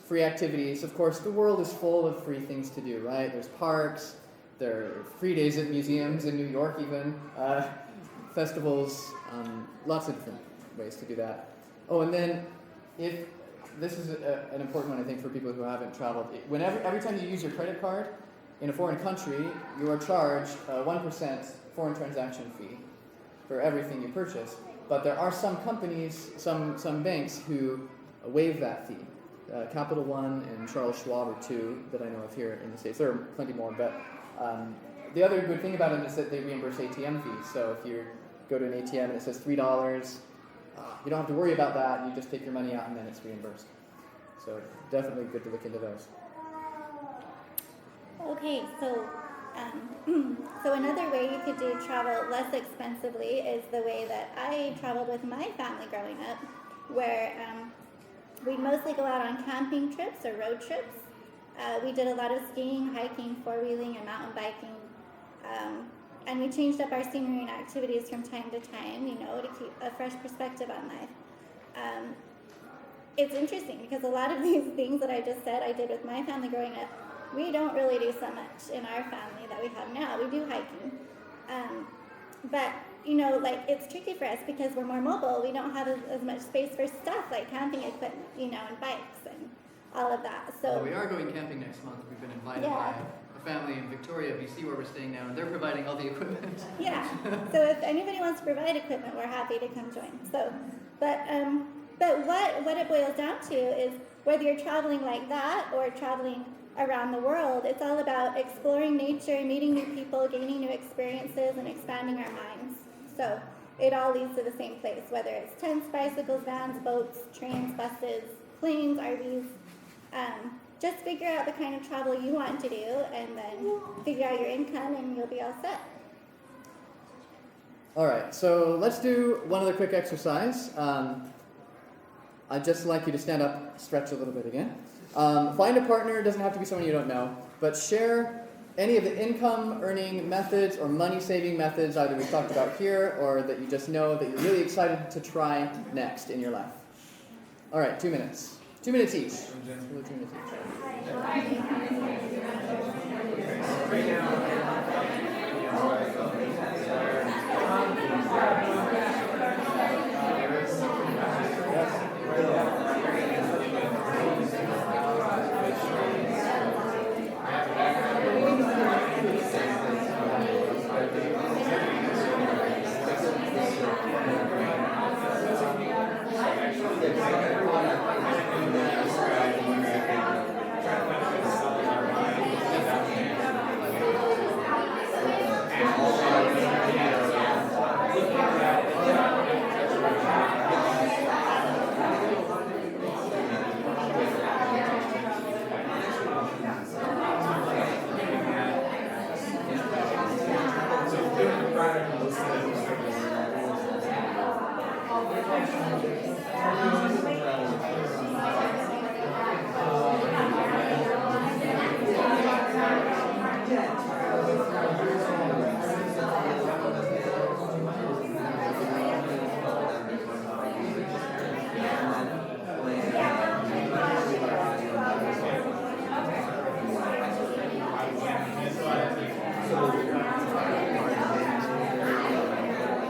Free activities. Of course, the world is full of free things to do, right? There's parks, there are free days at museums in New York even, festivals, lots of different ways to do that. Oh, and then if this is an important one, I think, for people who haven't traveled. Every time you use your credit card in a foreign country, you are charged a 1% foreign transaction fee for everything you purchase. But there are some companies, some banks who waive that fee. Capital One and Charles Schwab are two that I know of here in the States. There are plenty more, but the other good thing about them is that they reimburse ATM fees. So if you go to an ATM and it says $3, you don't have to worry about that. You just take your money out and then it's reimbursed. So definitely good to look into those. Okay, so so another way you could do travel less expensively is the way that I traveled with my family growing up, where we'd mostly go out on camping trips or road trips. We did a lot of skiing, hiking, four-wheeling, and mountain biking. And we changed up our scenery and activities from time to time, to keep a fresh perspective on life. It's interesting because a lot of these things that I just said I did with my family growing up, we don't really do so much in our family that we have now. We do hiking. But, it's tricky for us because we're more mobile. We don't have as much space for stuff like camping equipment, and bikes and all of that. So we are going camping next month. We've been invited by a family in Victoria, BC, where we're staying now, and they're providing all the equipment. Yeah. So if anybody wants to provide equipment, we're happy to come join. So, but what it boils down to is whether you're traveling like that or traveling around the world, it's all about exploring nature, meeting new people, gaining new experiences, and expanding our minds. So it all leads to the same place, whether it's tents, bicycles, vans, boats, trains, buses, planes, RVs. Just figure out the kind of travel you want to do, and then figure out your income, and you'll be all set. All right, so let's do one other quick exercise. I'd just like you to stand up, stretch a little bit again. Find a partner. It doesn't have to be someone you don't know, but share any of the income earning methods or money saving methods either we've talked about here or that you just know that you're really excited to try next in your life. All right, 2 minutes. 2 minutes each. We'll do 2 minutes each.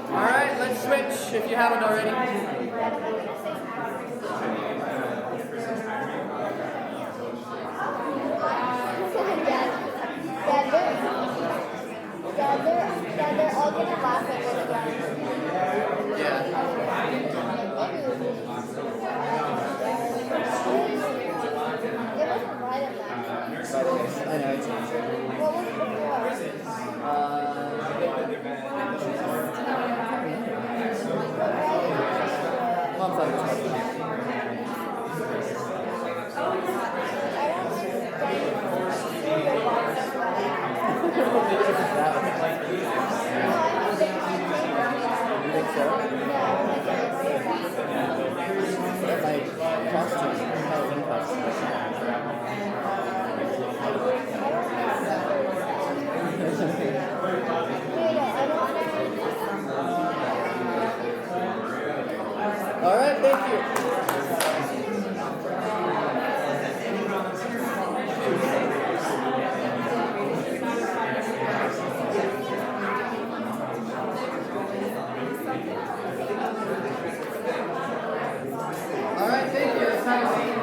Alright, let's switch if you haven't already. They're all gonna laugh at this one. Yeah. It wasn't right at that. I know it's What was it before? Mom thought it was You think so? That might costume, Halloween costume. All right, thank you. All right, thank you. Let's have a seat.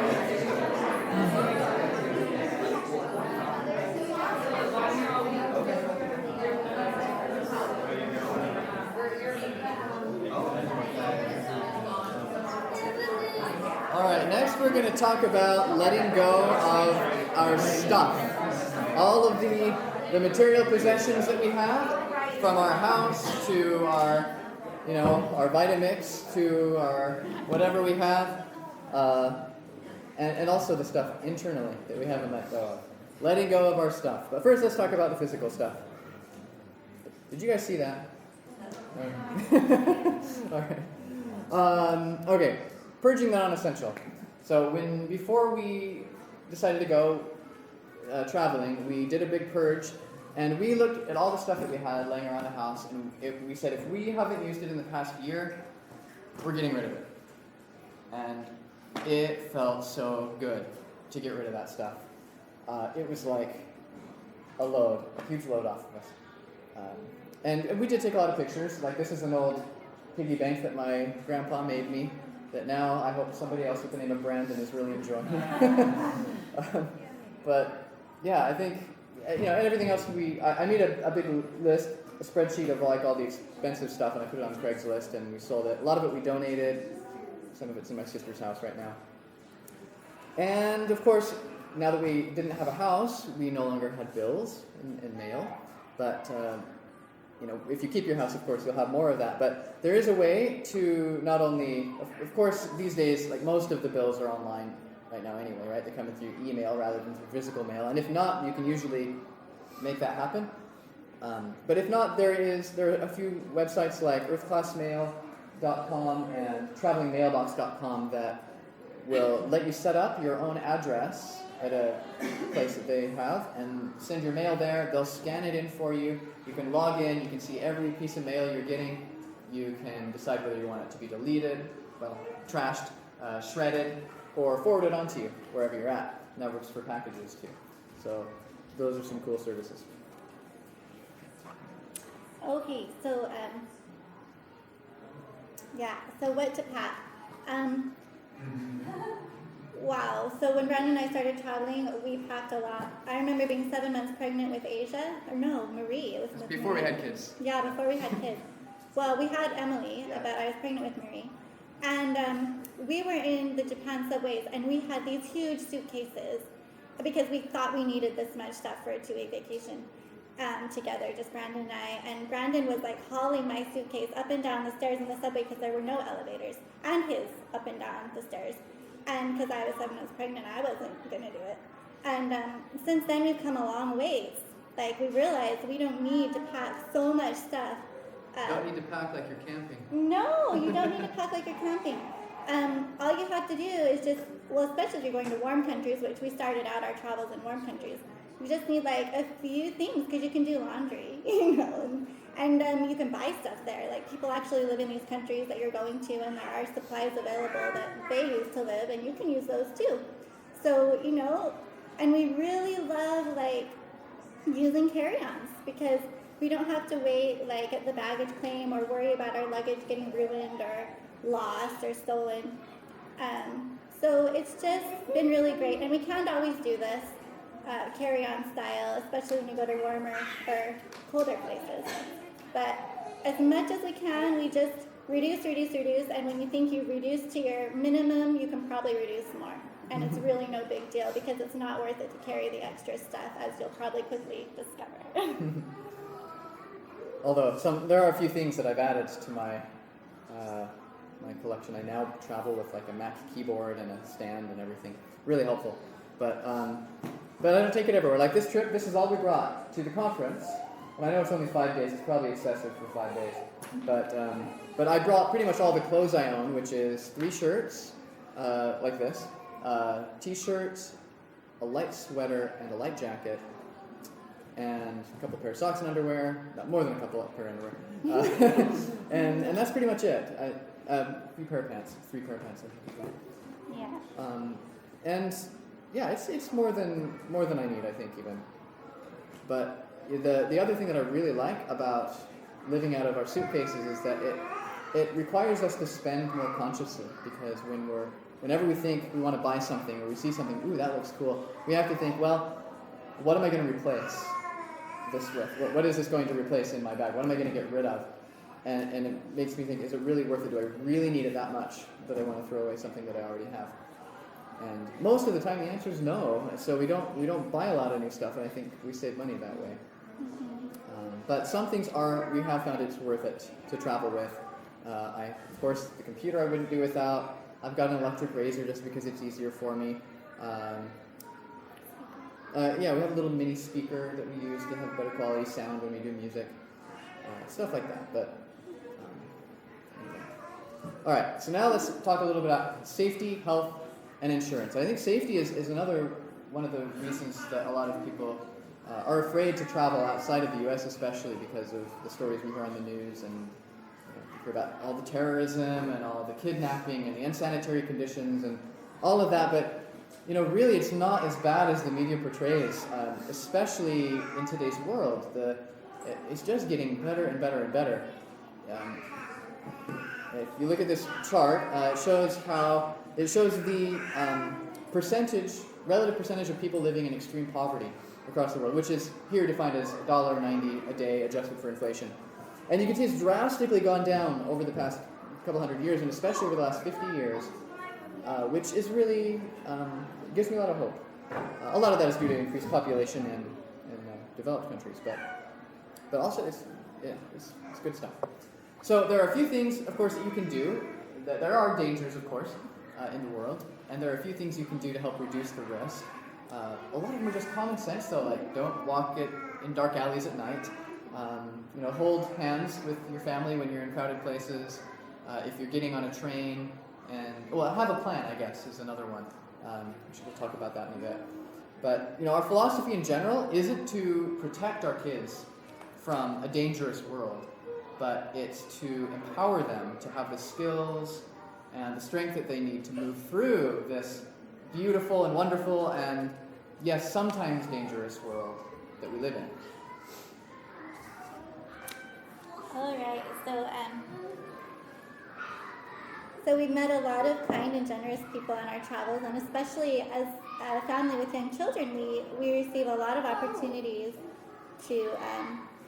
All right, next we're going to talk about letting go of our stuff. All of the material possessions that we have, from our house to our, our Vitamix to our whatever we have, and also the stuff internally that we haven't let go of. Letting go of our stuff. But first, let's talk about the physical stuff. Did you guys see that? All right. Okay. Purging the non-essential. So before we decided to go traveling, we did a big purge, and we looked at all the stuff that we had laying around the house, and we said if we haven't used it in the past year, we're getting rid of it. And it felt so good to get rid of that stuff. It was like a huge load off of us. And we did take a lot of pictures. Like this is an old piggy bank that my grandpa made me, that now I hope somebody else with the name of Brandon is really enjoying. But yeah, I think, and everything else I made a big list, a spreadsheet of like all the expensive stuff, and I put it on Craigslist, and we sold it. A lot of it we donated. Some of it's in my sister's house right now. And of course, now that we didn't have a house, we no longer had bills and mail. But if you keep your house, of course, you'll have more of that. But there is a way to not only, of course, these days, like most of the bills are online right now anyway, right? They come through email rather than through physical mail. And if not, you can usually make that happen. But if not, there are a few websites like earthclassmail.com and travelingmailbox.com that will let you set up your own address at a place that they have and send your mail there. They'll scan it in for you. You can log in. You can see every piece of mail you're getting. You can decide whether you want it to be deleted, trashed, shredded or forwarded onto you wherever you're at. And that works for packages too. So those are some cool services. Okay, so so what to pack? Wow, so when Brandon and I started traveling, we packed a lot. I remember being 7 months pregnant with Aysia, or no, Marie. It was with Before we Marie. had kids. Yeah, before we had kids. Well, we had Emily, Yeah. but I was pregnant with Marie. And we were in the Japan subways, and we had these huge suitcases because we thought we needed this much stuff for a 2-week vacation together, just Brandon and I. And Brandon was like hauling my suitcase up and down the stairs in the subway because there were no elevators, and his up and down the stairs. And because I was 7 months pregnant, I wasn't going to do it. And since then, we've come a long ways. Like, we realized we don't need to pack so much stuff. You don't need to pack like you're camping. No, you don't need to pack like you're camping. All you have to do is just, well, especially if you're going to warm countries, which we started out our travels in warm countries, you just need like a few things because you can do laundry, you know, and you can buy stuff there. Like, people actually live in these countries that you're going to, and there are supplies available that they use to live, and you can use those too. So, you know, and we really love like using carry-ons because we don't have to wait like at the baggage claim or worry about our luggage getting ruined or lost or stolen. So it's just been really great, and we can't always do this carry-on style, especially when you go to warmer or colder places. But as much as we can, we just reduce, and when you think you've reduced to your minimum, you can probably reduce more. And it's really no big deal because it's not worth it to carry the extra stuff, as you'll probably quickly discover. Although there are a few things that I've added to my my collection. I now travel with like a Mac keyboard and a stand and everything. Really helpful. But I don't take it everywhere. Like this trip, this is all we brought to the conference. And I know it's only 5 days. It's probably excessive for 5 days. But I brought pretty much all the clothes I own, which is 3 shirts like this, t-shirts, a light sweater, and a light jacket. And a couple pair of socks and underwear, not more than a couple pair of underwear, and that's pretty much it. 3 pair of pants, I think. Yeah. And yeah, it's more than I need, I think, even. But the other thing that I really like about living out of our suitcases is that it requires us to spend more consciously, because whenever we think we want to buy something or we see something, ooh, that looks cool, we have to think, well, what am I going to replace this with? What is this going to replace in my bag? What am I going to get rid of? And it makes me think, is it really worth it? Do I really need it that much that I want to throw away something that I already have? And most of the time the answer is no. So we don't buy a lot of new stuff, and I think we save money that way. But some things we have found it's worth it to travel with. Of course, the computer I wouldn't do without. I've got an electric razor just because it's easier for me. We have a little mini speaker that we use to have better quality sound when we do music. Stuff like that. But anyway. All right, so now let's talk a little bit about safety, health, and insurance. I think safety is another one of the reasons that a lot of people are afraid to travel outside of the U.S., especially because of the stories we hear on the news, and you hear about all the terrorism and all the kidnapping and the unsanitary conditions and all of that. But really, it's not as bad as the media portrays, especially in today's world. It's just getting better and better and better. If you look at this chart, it shows the relative percentage of people living in extreme poverty across the world, which is here defined as $1.90 a day adjusted for inflation. And you can see it's drastically gone down over the past couple hundred years, and especially over the last 50 years, which is really gives me a lot of hope. A lot of that is due to increased population in developed countries, but also it's good stuff. So there are a few things, of course, that you can do. There are dangers, of course, in the world, and there are a few things you can do to help reduce the risk. A lot of them are just common sense, though, like don't walk in dark alleys at night. Hold hands with your family when you're in crowded places. If you're getting on a train, have a plan, I guess, is another one. We'll talk about that in a bit. But our philosophy in general isn't to protect our kids from a dangerous world, but it's to empower them to have the skills and the strength that they need to move through this beautiful and wonderful and, yes, sometimes dangerous world that we live in. All right, so we've met a lot of kind and generous people on our travels, and especially as a family with young children, we receive a lot of opportunities to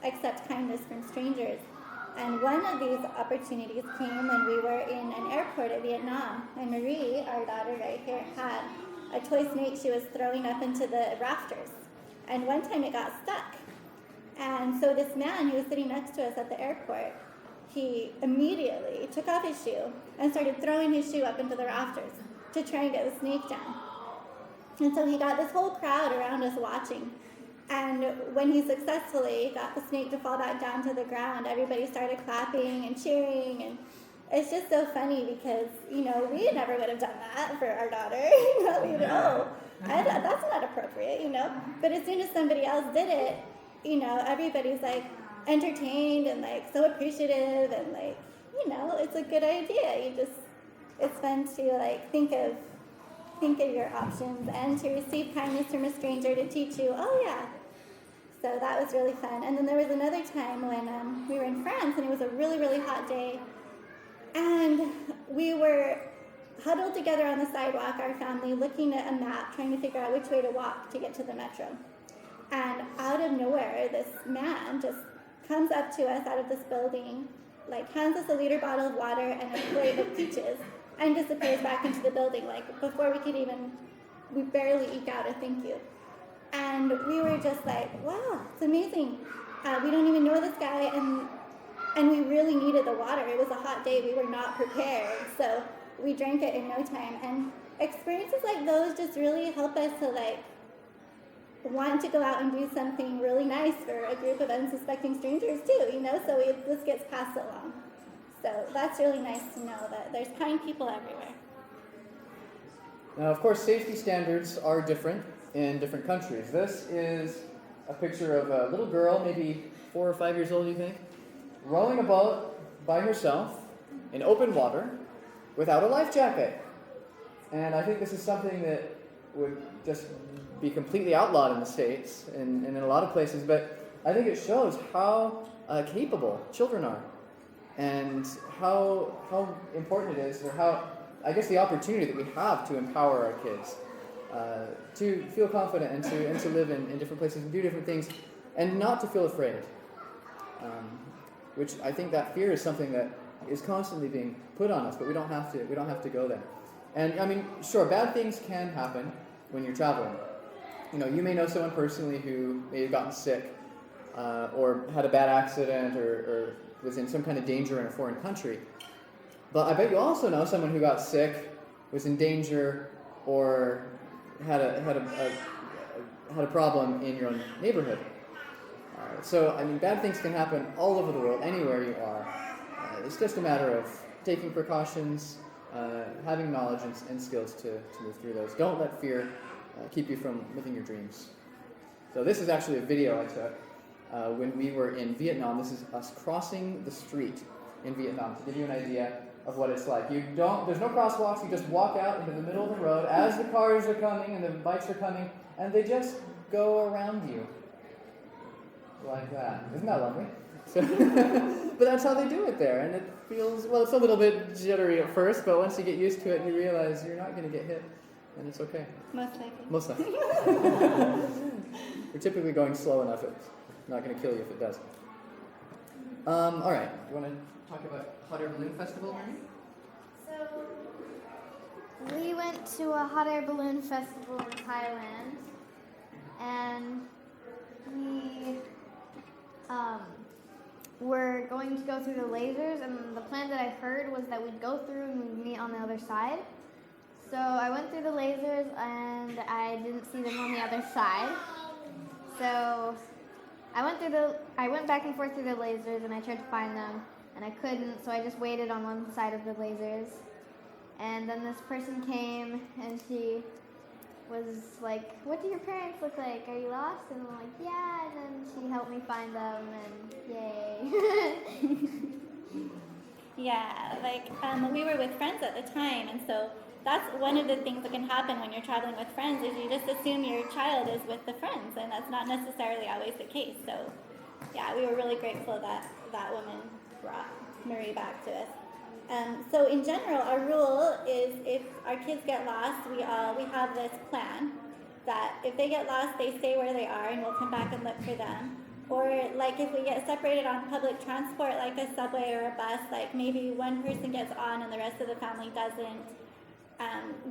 accept kindness from strangers. And one of these opportunities came when we were in an airport at Vietnam, and Marie, our daughter right here, had a toy snake she was throwing up into the rafters. And one time it got stuck. And so this man who was sitting next to us at the airport, he immediately took off his shoe and started throwing his shoe up into the rafters to try and get the snake down. And so he got this whole crowd around us watching. And when he successfully got the snake to fall back down to the ground, everybody started clapping and cheering. And it's just so funny because, we never would have done that for our daughter. That's not appropriate, But as soon as somebody else did it, everybody's like entertained and like so appreciative and like, it's a good idea. It's fun to like think of your options and to receive kindness from a stranger to teach you, oh yeah. So that was really fun. And then there was another time when we were in France and it was a really, really hot day. And we were huddled together on the sidewalk, our family, looking at a map, trying to figure out which way to walk to get to the metro. And out of nowhere, this man just comes up to us out of this building, like hands us a liter bottle of water and a plate of peaches, and disappears back into the building, like before we barely eked out a thank you. And we were just like, wow, it's amazing. We don't even know this guy, and we really needed the water. It was a hot day, we were not prepared, so we drank it in no time. And experiences like those just really help us to like want to go out and do something really nice for a group of unsuspecting strangers too, so this gets passed along. So that's really nice to know that there's kind people everywhere. Now, of course, safety standards are different in different countries. This is a picture of a little girl, maybe 4 or 5 years old, you think, rowing a boat by herself in open water without a life jacket. And I think this is something that would just be completely outlawed in the States and in a lot of places, but I think it shows how capable children are and how important it is, or how, I guess, the opportunity that we have to empower our kids to feel confident and to live in different places and do different things and not to feel afraid, which I think that fear is something that is constantly being put on us, but we don't have to go there. And I mean, sure, bad things can happen when you're traveling. You may know someone personally who may have gotten sick or had a bad accident or was in some kind of danger in a foreign country. But I bet you also know someone who got sick, was in danger, or had a problem in your own neighborhood. So, I mean, bad things can happen all over the world, anywhere you are. It's just a matter of taking precautions, having knowledge and skills to move through those. Don't let fear keep you from living your dreams. So this is actually a video I took when we were in Vietnam. This is us crossing the street in Vietnam to give you an idea of what it's like. There's no crosswalks. You just walk out into the middle of the road as the cars are coming and the bikes are coming, and they just go around you like that. Isn't that lovely? So, but that's how they do it there, and it feels, well, it's a little bit jittery at first, but once you get used to it, you realize you're not going to get hit, and it's okay. Most likely. We're typically going slow enough, it's not going to kill you if it does. All right, you want to talk about Hot Air Balloon Festival, Mary? So, we went to a hot air balloon festival in Thailand, and we were going to go through the lasers, and the plan that I heard was that we'd go through and we'd meet on the other side. So I went through the lasers, and I didn't see them on the other side. So I went back and forth through the lasers, and I tried to find them, and I couldn't, so I just waited on one side of the lasers. And then this person came, and she was like, "What do your parents look like? Are you lost?" And I'm like, "Yeah," and then she helped me find them, and yay. Yeah, like we were with friends at the time, and so that's one of the things that can happen when you're traveling with friends is you just assume your child is with the friends, and that's not necessarily always the case. So, yeah, we were really grateful that that woman brought Marie back to us. So in general, our rule is if our kids get lost, we have this plan that if they get lost, they stay where they are, and we'll come back and look for them. Or like if we get separated on public transport, like a subway or a bus, like maybe one person gets on and the rest of the family doesn't,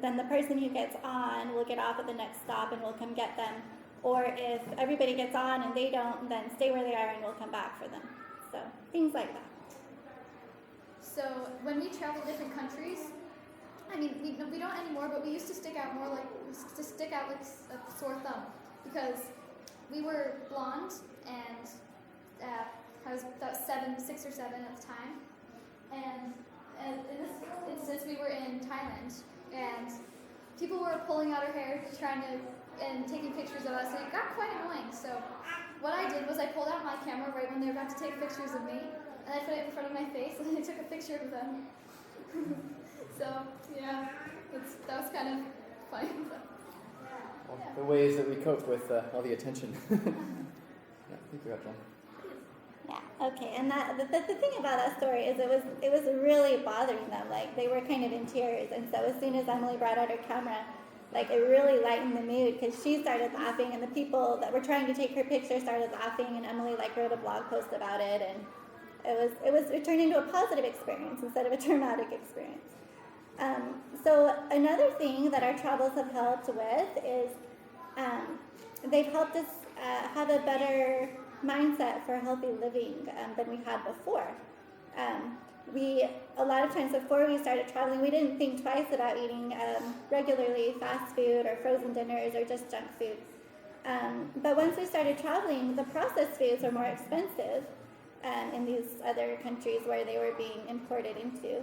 then the person who gets on will get off at the next stop and we'll come get them. Or if everybody gets on and they don't, then stay where they are and we'll come back for them. So things like that. So when we travel different countries, I mean, we don't anymore, but we used to stick out like a sore thumb because we were blonde and I was about 6 or 7 at the time. And in this instance, we were in Thailand and people were pulling out our hair and taking pictures of us, and it got quite annoying. So what I did was I pulled out my camera right when they were about to take pictures of me, and I put it in front of my face, and I took a picture of them. So, yeah, that was kind of funny. Well, the ways that we cope with all the attention. Yeah, I think we got John. Yeah, okay, and the thing about that story is it was really bothering them. Like, they were kind of in tears, and so as soon as Emily brought out her camera, like, it really lightened the mood, because she started laughing, and the people that were trying to take her picture started laughing, and Emily, like, wrote a blog post about it, and it turned into a positive experience instead of a traumatic experience. So another thing that our travels have helped with is they've helped us have a better mindset for healthy living than we had before. A lot of times before we started traveling, we didn't think twice about eating regularly fast food or frozen dinners or just junk food. But once we started traveling, the processed foods were more expensive in these other countries where they were being imported into.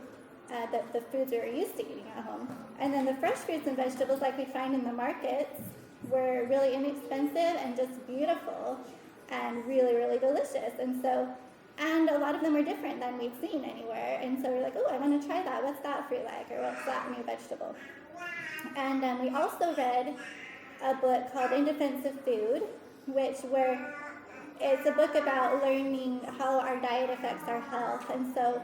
The foods we were used to eating at home. And then the fresh fruits and vegetables like we find in the markets were really inexpensive and just beautiful and really, really delicious. And a lot of them were different than we'd seen anywhere. And so we're like, oh, I want to try that. What's that fruit like? Or what's that new vegetable? And we also read a book called In Defense of Food, it's a book about learning how our diet affects our health. And so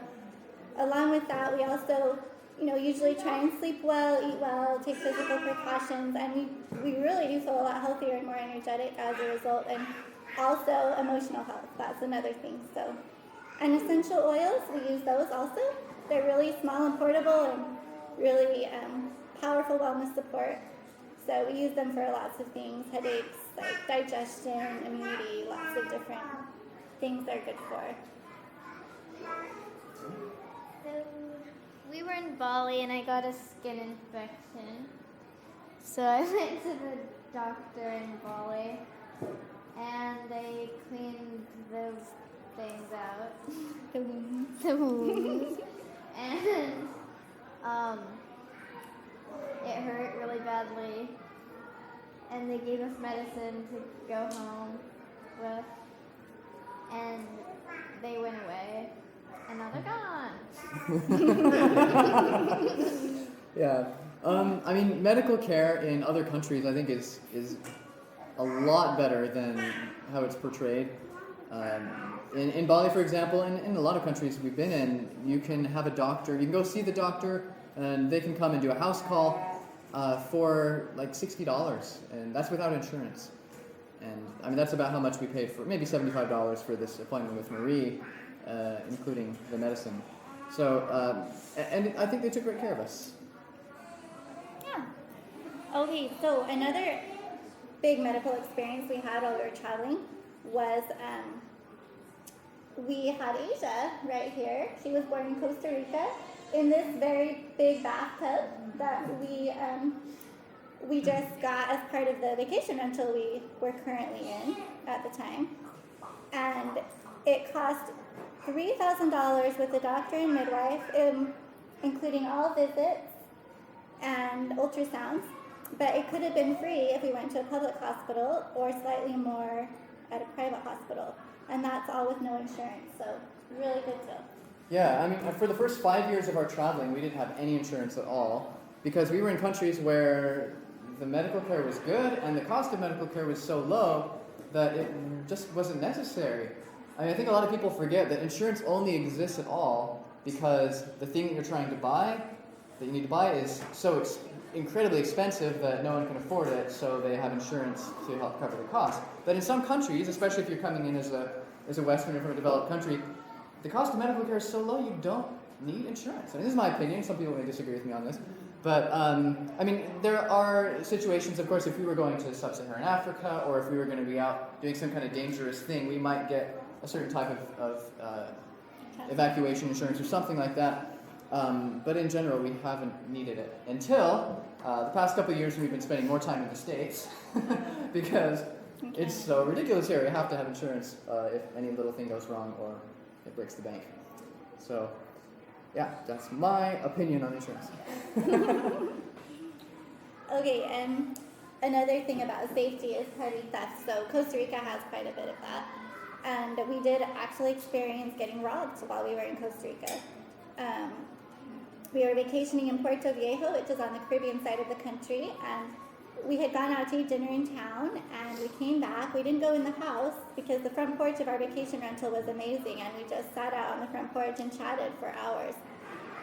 along with that, we also, usually try and sleep well, eat well, take physical precautions, and we really do feel a lot healthier and more energetic as a result, and also emotional health. That's another thing. So, and essential oils, we use those also. They're really small and portable and really powerful wellness support. So we use them for lots of things, headaches, like digestion, immunity, lots of different things they're good for. So we were in Bali and I got a skin infection. So I went to the doctor in Bali and they cleaned those things out. The wounds. The wounds. And it hurt really badly. And they gave us medicine to go home with. And they went away. And now they're gone. Yeah. I mean, medical care in other countries, I think, is a lot better than how it's portrayed. In Bali, for example, and in a lot of countries we've been in, you can have a doctor. You can go see the doctor, and they can come and do a house call for like $60, and that's without insurance. And I mean, that's about how much we paid for, maybe $75 for this appointment with Marie, including the medicine. So, and I think they took great care of us. Yeah. Okay, so another big medical experience we had while we were traveling was we had Aysia right here. She was born in Costa Rica in this very big bathtub that we just got as part of the vacation rental we were currently in at the time. And it cost $3,000 with the doctor and midwife, including all visits and ultrasounds. But it could have been free if we went to a public hospital or slightly more at a private hospital. And that's all with no insurance, so really good deal. Yeah, I mean, for the first 5 years of our traveling, we didn't have any insurance at all because we were in countries where the medical care was good and the cost of medical care was so low that it just wasn't necessary. I mean, I think a lot of people forget that insurance only exists at all because the thing that you're trying to buy, that you need to buy, is so incredibly expensive that no one can afford it, so they have insurance to help cover the cost. But in some countries, especially if you're coming in as a Westerner from a developed country, the cost of medical care is so low you don't need insurance. I mean, this is my opinion. Some people may disagree with me on this. But, I mean, there are situations, of course, if we were going to sub-Saharan Africa or if we were going to be out doing some kind of dangerous thing, we might get a certain type of evacuation insurance or something like that. But in general, we haven't needed it until the past couple of years when we've been spending more time in the States because it's so ridiculous here. You have to have insurance if any little thing goes wrong or it breaks the bank. So, yeah, that's my opinion on insurance. Okay, and another thing about safety is party theft. So Costa Rica has quite a bit of that. And we did actually experience getting robbed while we were in Costa Rica. We were vacationing in Puerto Viejo, which is on the Caribbean side of the country, and we had gone out to eat dinner in town, and we came back. We didn't go in the house because the front porch of our vacation rental was amazing, and we just sat out on the front porch and chatted for hours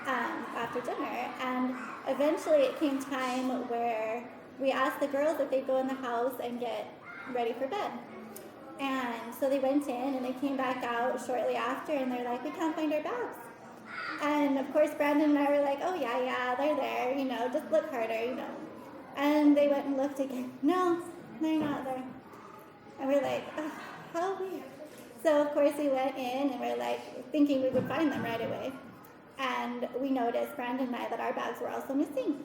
after dinner. And eventually it came time where we asked the girls if they'd go in the house and get ready for bed. And so they went in, and they came back out shortly after, and they're like, we can't find our bags. And of course, Brandon and I were like, oh yeah, they're there, just look harder, And they went and looked again. No, they're not there. And we're like, oh, how weird. So of course we went in and we're like thinking we would find them right away. And we noticed, Brandon and I, that our bags were also missing.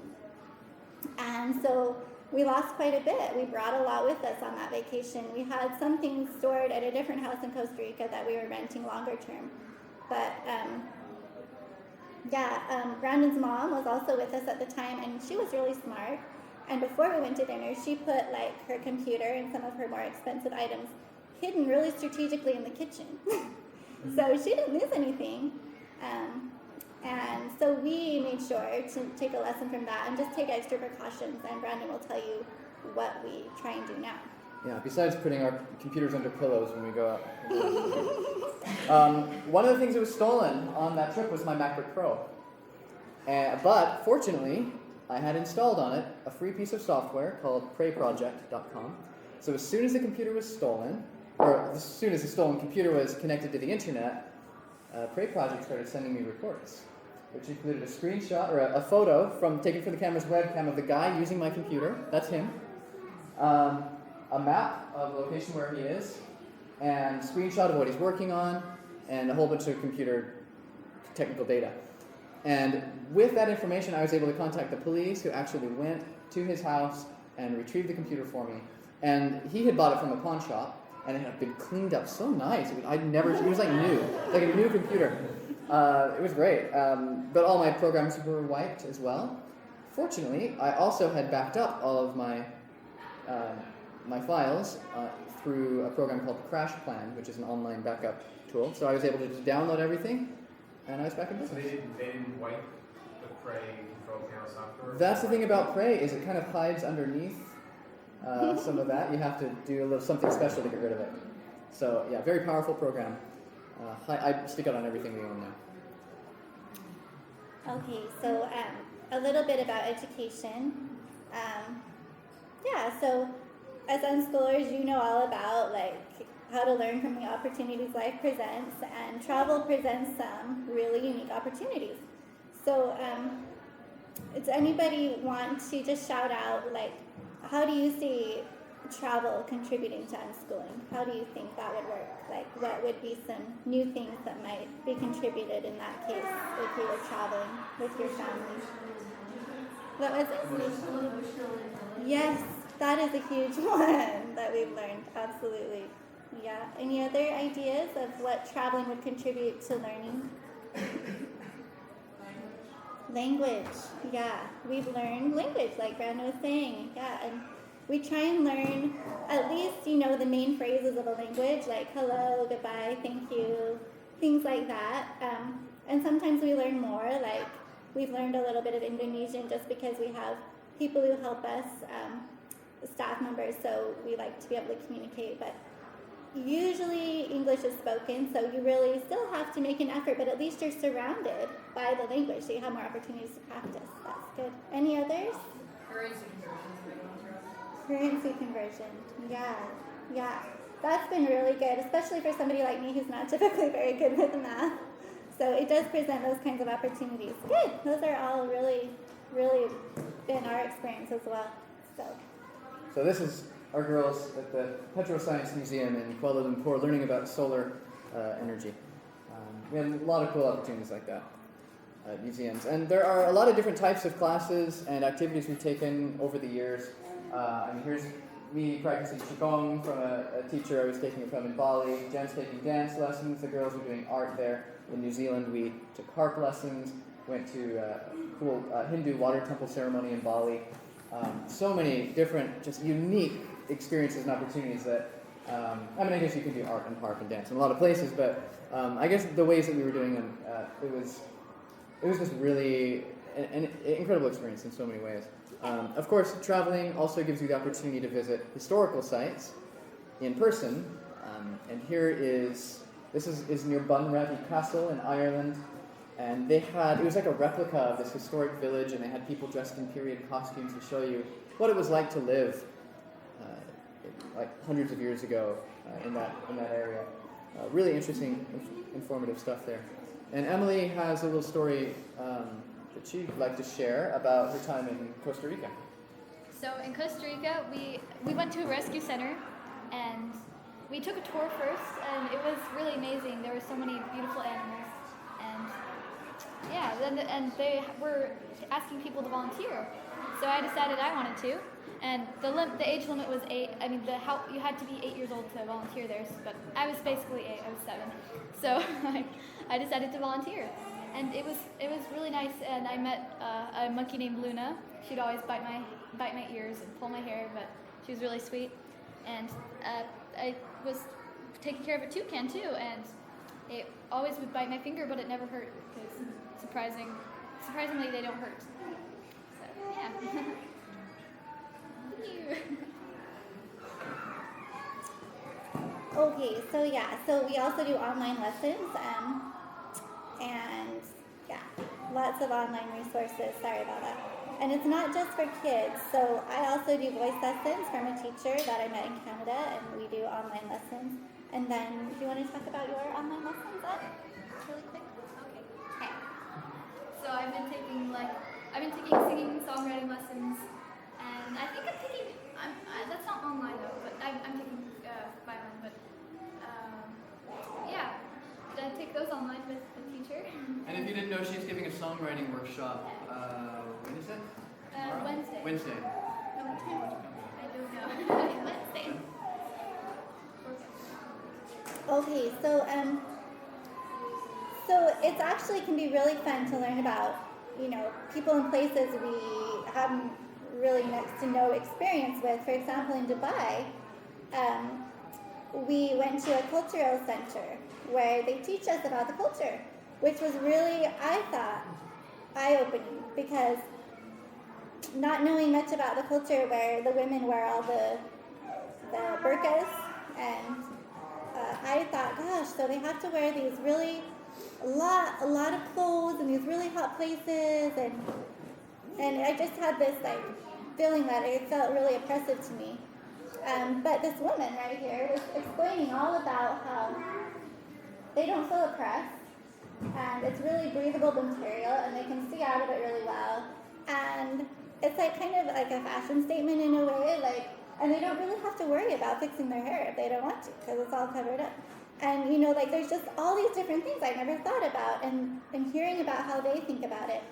And so we lost quite a bit. We brought a lot with us on that vacation. We had some things stored at a different house in Costa Rica that we were renting longer term. But Brandon's mom was also with us at the time, and she was really smart. And before we went to dinner, she put her computer and some of her more expensive items hidden really strategically in the kitchen. So she didn't lose anything. And so we made sure to take a lesson from that and just take extra precautions. And Brandon will tell you what we try and do now. Yeah, besides putting our computers under pillows when we go out. One of the things that was stolen on that trip was my MacBook Pro. But fortunately, I had installed on it a free piece of software called PrayProject.com. So as soon as the computer was stolen, or as soon as the stolen computer was connected to the internet, Pray Project started sending me reports, which included a screenshot or a photo taken from the camera's webcam of the guy using my computer. That's him. A map of the location where he is, and a screenshot of what he's working on, and a whole bunch of computer technical data. And with that information, I was able to contact the police, who actually went to his house and retrieved the computer for me. And he had bought it from a pawn shop, and it had been cleaned up so nice. It was like new, like a new computer. It was great. But all my programs were wiped as well. Fortunately, I also had backed up all of my files through a program called Crash Plan, which is an online backup tool. So I was able to just download everything, and I was back in So business. they didn't wipe the Prey control panel software? That's the thing about Prey, is it kind of hides underneath some of that. You have to do a little something special to get rid of it. So yeah, very powerful program. I stick it on everything we own now. Okay, so a little bit about education. So as unschoolers, you know all about how to learn from the opportunities life presents, and travel presents some really unique opportunities. So does anybody want to just shout out, how do you see travel contributing to unschooling? How do you think that would work? What would be some new things that might be contributed in that case if you were traveling with your family? What was it? Yes, that is a huge one that we've learned, absolutely. Yeah, any other ideas of what traveling would contribute to learning? Language, yeah. We've learned language, like Brandon was saying, yeah. And we try and learn at least, the main phrases of a language, like hello, goodbye, thank you, things like that. And sometimes we learn more, like we've learned a little bit of Indonesian just because we have people who help us, staff members, so we like to be able to communicate. But usually English is spoken, so you really still have to make an effort, but at least you're surrounded by the language, so you have more opportunities to practice. That's good. Any others? Currency conversions, they go into us. Currency conversion. Yeah. That's been really good, especially for somebody like me who's not typically very good with math. So it does present those kinds of opportunities. Good. Those are all really, really been our experience as well. So this is our girls at the Petroscience Museum in Kuala Lumpur learning about solar energy. We have a lot of cool opportunities like that at museums. And there are a lot of different types of classes and activities we've taken over the years. Here's me practicing Qigong from a teacher I was taking it from in Bali. Jen's taking dance lessons. The girls are doing art there. In New Zealand, we took harp lessons, went to a cool Hindu water temple ceremony in Bali. So many different, just unique experiences and opportunities that, I guess you can do art and harp and dance in a lot of places, but I guess the ways that we were doing them, it was just really an incredible experience in so many ways. Of course, traveling also gives you the opportunity to visit historical sites in person, and this is near Bunrattey Castle in Ireland, and it was like a replica of this historic village, and they had people dressed in period costumes to show you what it was like to live like hundreds of years ago in that area. Really interesting, informative stuff there. And Emily has a little story that she'd like to share about her time in Costa Rica. So in Costa Rica, we went to a rescue center, and we took a tour first, and it was really amazing. There were so many beautiful animals, and and they were asking people to volunteer. So I decided I wanted to, and the age limit was 8. You had to be 8 years old to volunteer there, but I was basically 8. I was 7, so I decided to volunteer. And it was really nice, and I met a monkey named Luna. She'd always bite my ears and pull my hair, but she was really sweet. And I was taking care of a toucan too, and it always would bite my finger, but it never hurt because surprisingly they don't hurt. So yeah. Thank you. Okay, so we also do online lessons, and lots of online resources. Sorry about that. And it's not just for kids. So I also do voice lessons from a teacher that I met in Canada, and we do online lessons. And then, do you want to talk about your online lessons, Ed? Really quick? Okay. So I've been taking singing, songwriting lessons, and I think I'm taking. That's not online though, but I'm taking violin. But I take those online with the teacher. And if you didn't know, she's giving a songwriting workshop. When is it? Wednesday. Wednesday. No, I don't know. Wednesday. Okay, so it's actually can be really fun to learn about, people and places we haven't really next to no experience with. For example, in Dubai, we went to a cultural center where they teach us about the culture, which was really, I thought, eye-opening, because not knowing much about the culture where the women wear all the burqas, and I thought, gosh, so they have to wear these really, a lot of clothes in these really hot places, and I just had this feeling that it felt really oppressive to me. But this woman right here was explaining all about how they don't feel oppressed, and it's really breathable material, and they can see out of it really well, and it's kind of like a fashion statement in a way, and they don't really have to worry about fixing their hair if they don't want to, because it's all covered up. And there's just all these different things I never thought about, and hearing about how they think about it,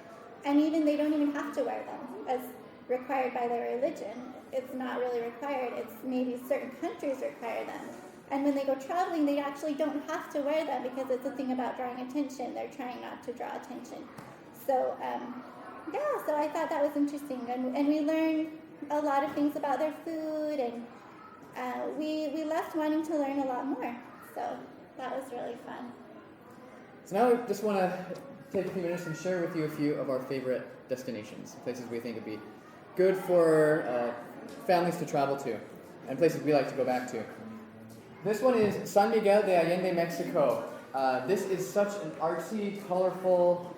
and even they don't even have to wear them as required by their religion. It's not really required. It's maybe certain countries require them. And when they go traveling, they actually don't have to wear them because it's a thing about drawing attention. They're trying not to draw attention. So, so I thought that was interesting. And we learned a lot of things about their food, and we left wanting to learn a lot more. So that was really fun. So now I just want to take a few minutes and share with you a few of our favorite destinations, places we think would be good for families to travel to, and places we like to go back to. This one is San Miguel de Allende, Mexico. This is such an artsy, colorful,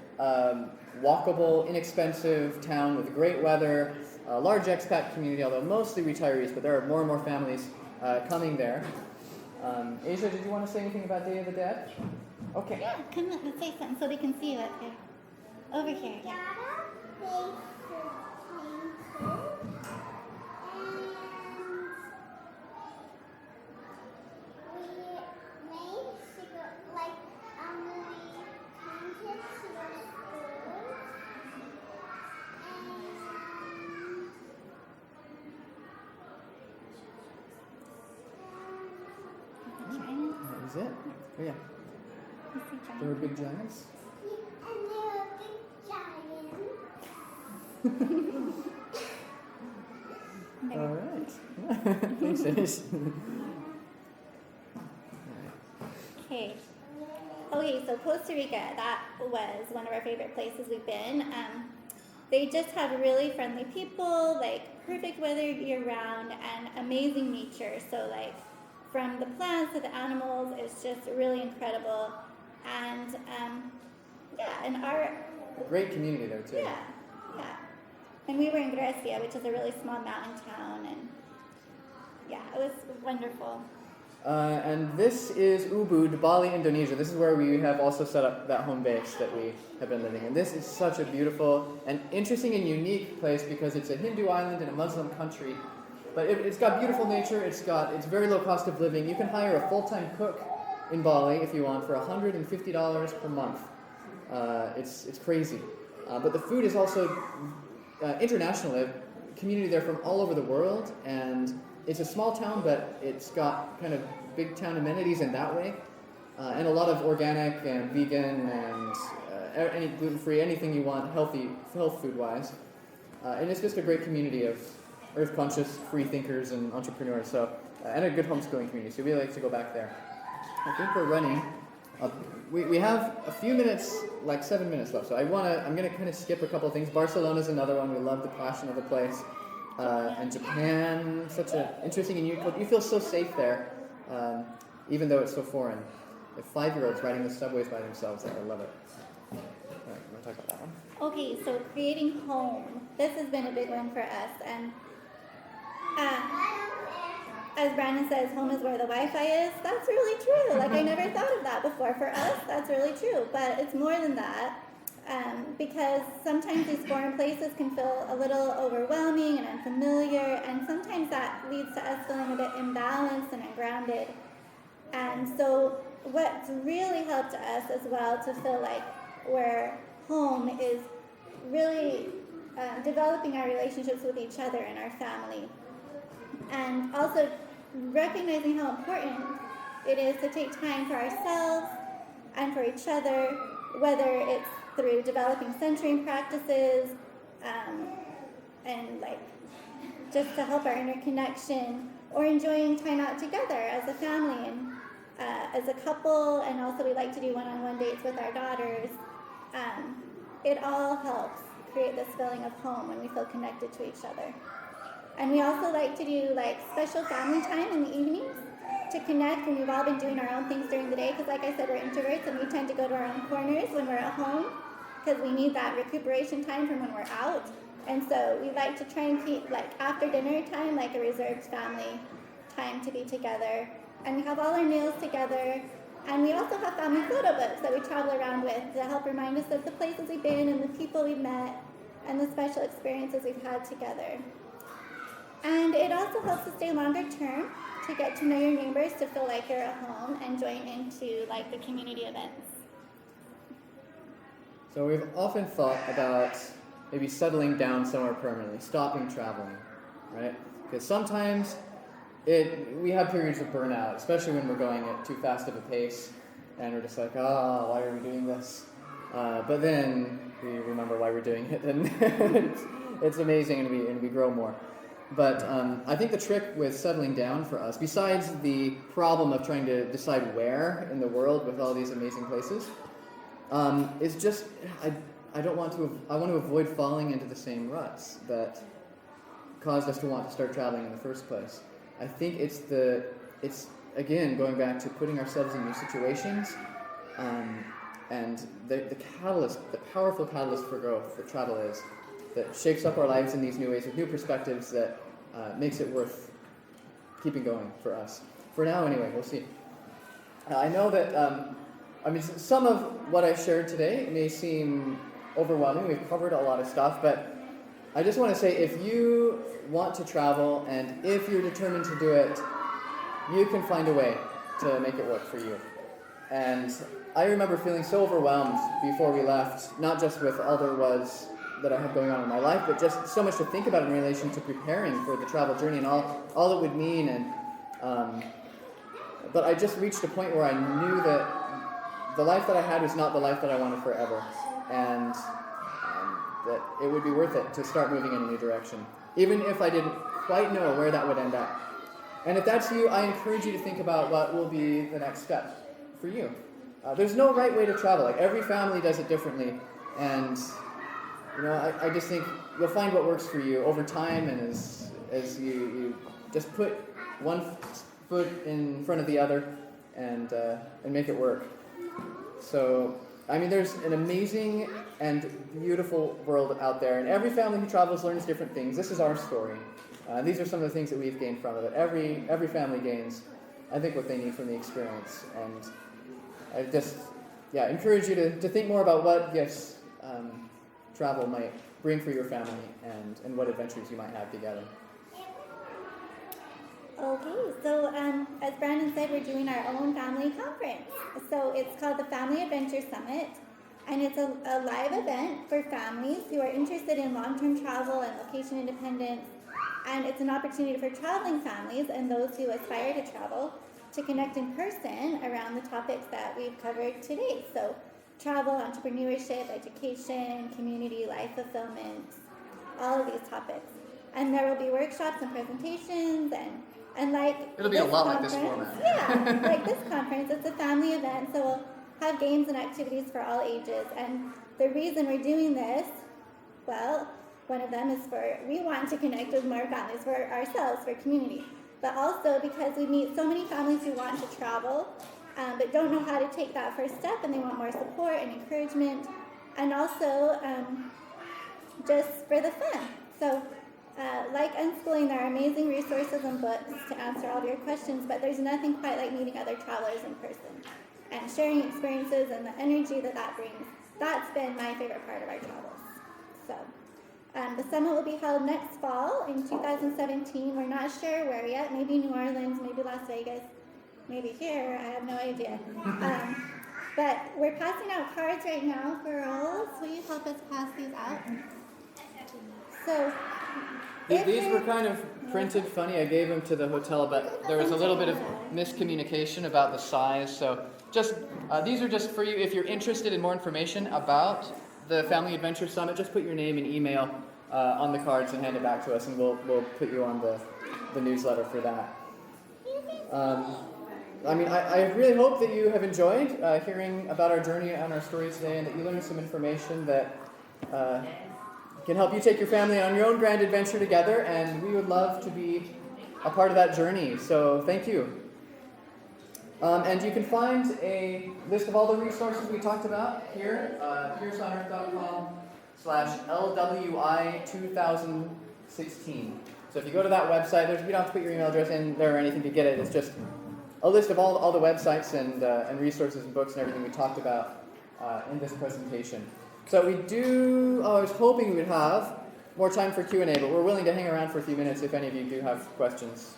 walkable, inexpensive town with great weather, a large expat community, although mostly retirees, but there are more and more families coming there. Aysia, did you want to say anything about Day of the Dead? Okay. Yeah, come on, let's say something so they can see you up here. Over here, yeah. Giants. That was it. Oh, yeah. You see giants? There were big giants. There. All right. Thanks, Aysia. Okay. Okay, so Costa Rica, that was one of our favorite places we've been. They just have really friendly people, like perfect weather year round, and amazing nature. So like from the plants to the animals, it's just really incredible. And yeah, and our Great community there, too. yeah. And we were in Grecia, which is a really small mountain town, and yeah, it was wonderful. And this is Ubud, Bali, Indonesia. This is where we have also set up that home base that we have been living in. This is such a beautiful and interesting and unique place because it's a Hindu island in a Muslim country. But it's got beautiful nature, it's very low cost of living. You can hire a full-time cook in Bali if you want for $150 per month. It's crazy. But the food is also international. They have a community there from all over the world, and it's a small town, but it's got kind of big town amenities in that way, and a lot of organic and vegan and any gluten-free, anything you want, health food-wise. And it's just a great community of earth-conscious, free thinkers and entrepreneurs. So, and a good homeschooling community. So we like to go back there. I think we're running. We have a few minutes, like 7 minutes left. So I'm going to kind of skip a couple of things. Barcelona's another one. We love the passion of the place. And Japan, such an interesting and unique. You feel so safe there, even though it's so foreign. If 5-year-olds riding the subways by themselves, I love it. All right, you want to talk about that one? Okay, so creating home. This has been a big one for us, and as Brandon says, home is where the Wi-Fi is. That's really true. Like, I never thought of that before. For us, that's really true. But it's more than that, because sometimes these foreign places can feel a little overwhelming and unfamiliar, and sometimes that leads to us feeling a bit imbalanced and ungrounded. And so what's really helped us as well to feel like we're home is really developing our relationships with each other and our family. And also recognizing how important it is to take time for ourselves and for each other, whether it's through developing centering practices and like just to help our interconnection, or enjoying time out together as a family and as a couple, and also we like to do one-on-one dates with our daughters. It all helps create this feeling of home when we feel connected to each other. And we also like to do like special family time in the evenings to connect when we've all been doing our own things during the day, because like I said, we're introverts and we tend to go to our own corners when we're at home because we need that recuperation time from when we're out. And so we like to try and keep like after dinner time like a reserved family time to be together. And we have all our meals together. And we also have family photo books that we travel around with to help remind us of the places we've been and the people we've met and the special experiences we've had together. And it also helps to stay longer term, to get to know your neighbors, to feel like you're at home and join into like the community events. So we've often thought about maybe settling down somewhere permanently, stopping traveling, right? Because sometimes we have periods of burnout, especially when we're going at too fast of a pace, and we're just like, oh, why are we doing this? But then we remember why we're doing it, and it's amazing, and we grow more. But I think the trick with settling down for us, besides the problem of trying to decide where in the world with all these amazing places, is just, I want to avoid falling into the same ruts that caused us to want to start traveling in the first place. I think it's again, going back to putting ourselves in new situations, and the catalyst, the powerful catalyst for growth that travel is, that shakes up our lives in these new ways with new perspectives that makes it worth keeping going for us. For now, anyway, we'll see. I know that, some of what I shared today may seem overwhelming. We've covered a lot of stuff, but I just want to say, if you want to travel and if you're determined to do it, you can find a way to make it work for you. And I remember feeling so overwhelmed before we left, not just with all there was that I had going on in my life, but just so much to think about in relation to preparing for the travel journey and all it would mean. And but I just reached a point where I knew that the life that I had was not the life that I wanted forever, and that it would be worth it to start moving in a new direction, even if I didn't quite know where that would end up. And if that's you, I encourage you to think about what will be the next step for you. There's no right way to travel. Like, every family does it differently, and I just think you'll find what works for you over time, and as you just put one foot in front of the other and make it work. So, there's an amazing and beautiful world out there, and every family who travels learns different things. This is our story. These are some of the things that we've gained from it. Every family gains, I think, what they need from the experience. And I just, encourage you to think more about what gifts travel might bring for your family, and what adventures you might have together. Okay, so as Brandon said, we're doing our own family conference. So it's called the Family Adventure Summit, and it's a live event for families who are interested in long-term travel and location independence. And it's an opportunity for traveling families and those who aspire to travel to connect in person around the topics that we've covered today. So travel, entrepreneurship, education, community, life fulfillment, all of these topics. And there will be workshops and presentations, and like it'll be a lot like this format. Yeah, like this conference, it's a family event, so we'll have games and activities for all ages. And the reason we're doing this, well, one of them is we want to connect with more families for ourselves, for community, but also because we meet so many families who want to travel, but don't know how to take that first step, and they want more support and encouragement, and also just for the fun. So like Unschooling, there are amazing resources and books to answer all of your questions, but there's nothing quite like meeting other travelers in person and sharing experiences and the energy that brings. That's been my favorite part of our travels. So the summit will be held next fall in 2017. We're not sure where yet. Maybe New Orleans, maybe Las Vegas, maybe here. I have no idea. But we're passing out cards right now. Girls, will you help us pass these out? So these were kind of printed funny. I gave them to the hotel, but there was a little bit of miscommunication about the size. So just these are just for you. If you're interested in more information about the Family Adventure Summit, just put your name and email on the cards and hand it back to us, and we'll put you on the newsletter for that. I really hope that you have enjoyed hearing about our journey and our story today, and that you learned some information that can help you take your family on your own grand adventure together, and we would love to be a part of that journey. So thank you. And you can find a list of all the resources we talked about here, pearceonearth.com/LWI 2016. So if you go to that website, you don't have to put your email address in there or anything to get it. It's just a list of all the websites and resources and books and everything we talked about in this presentation. So I was hoping we would have more time for Q&A, but we're willing to hang around for a few minutes if any of you do have questions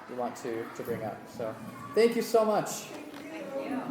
you want to bring up. So thank you so much. Thank you.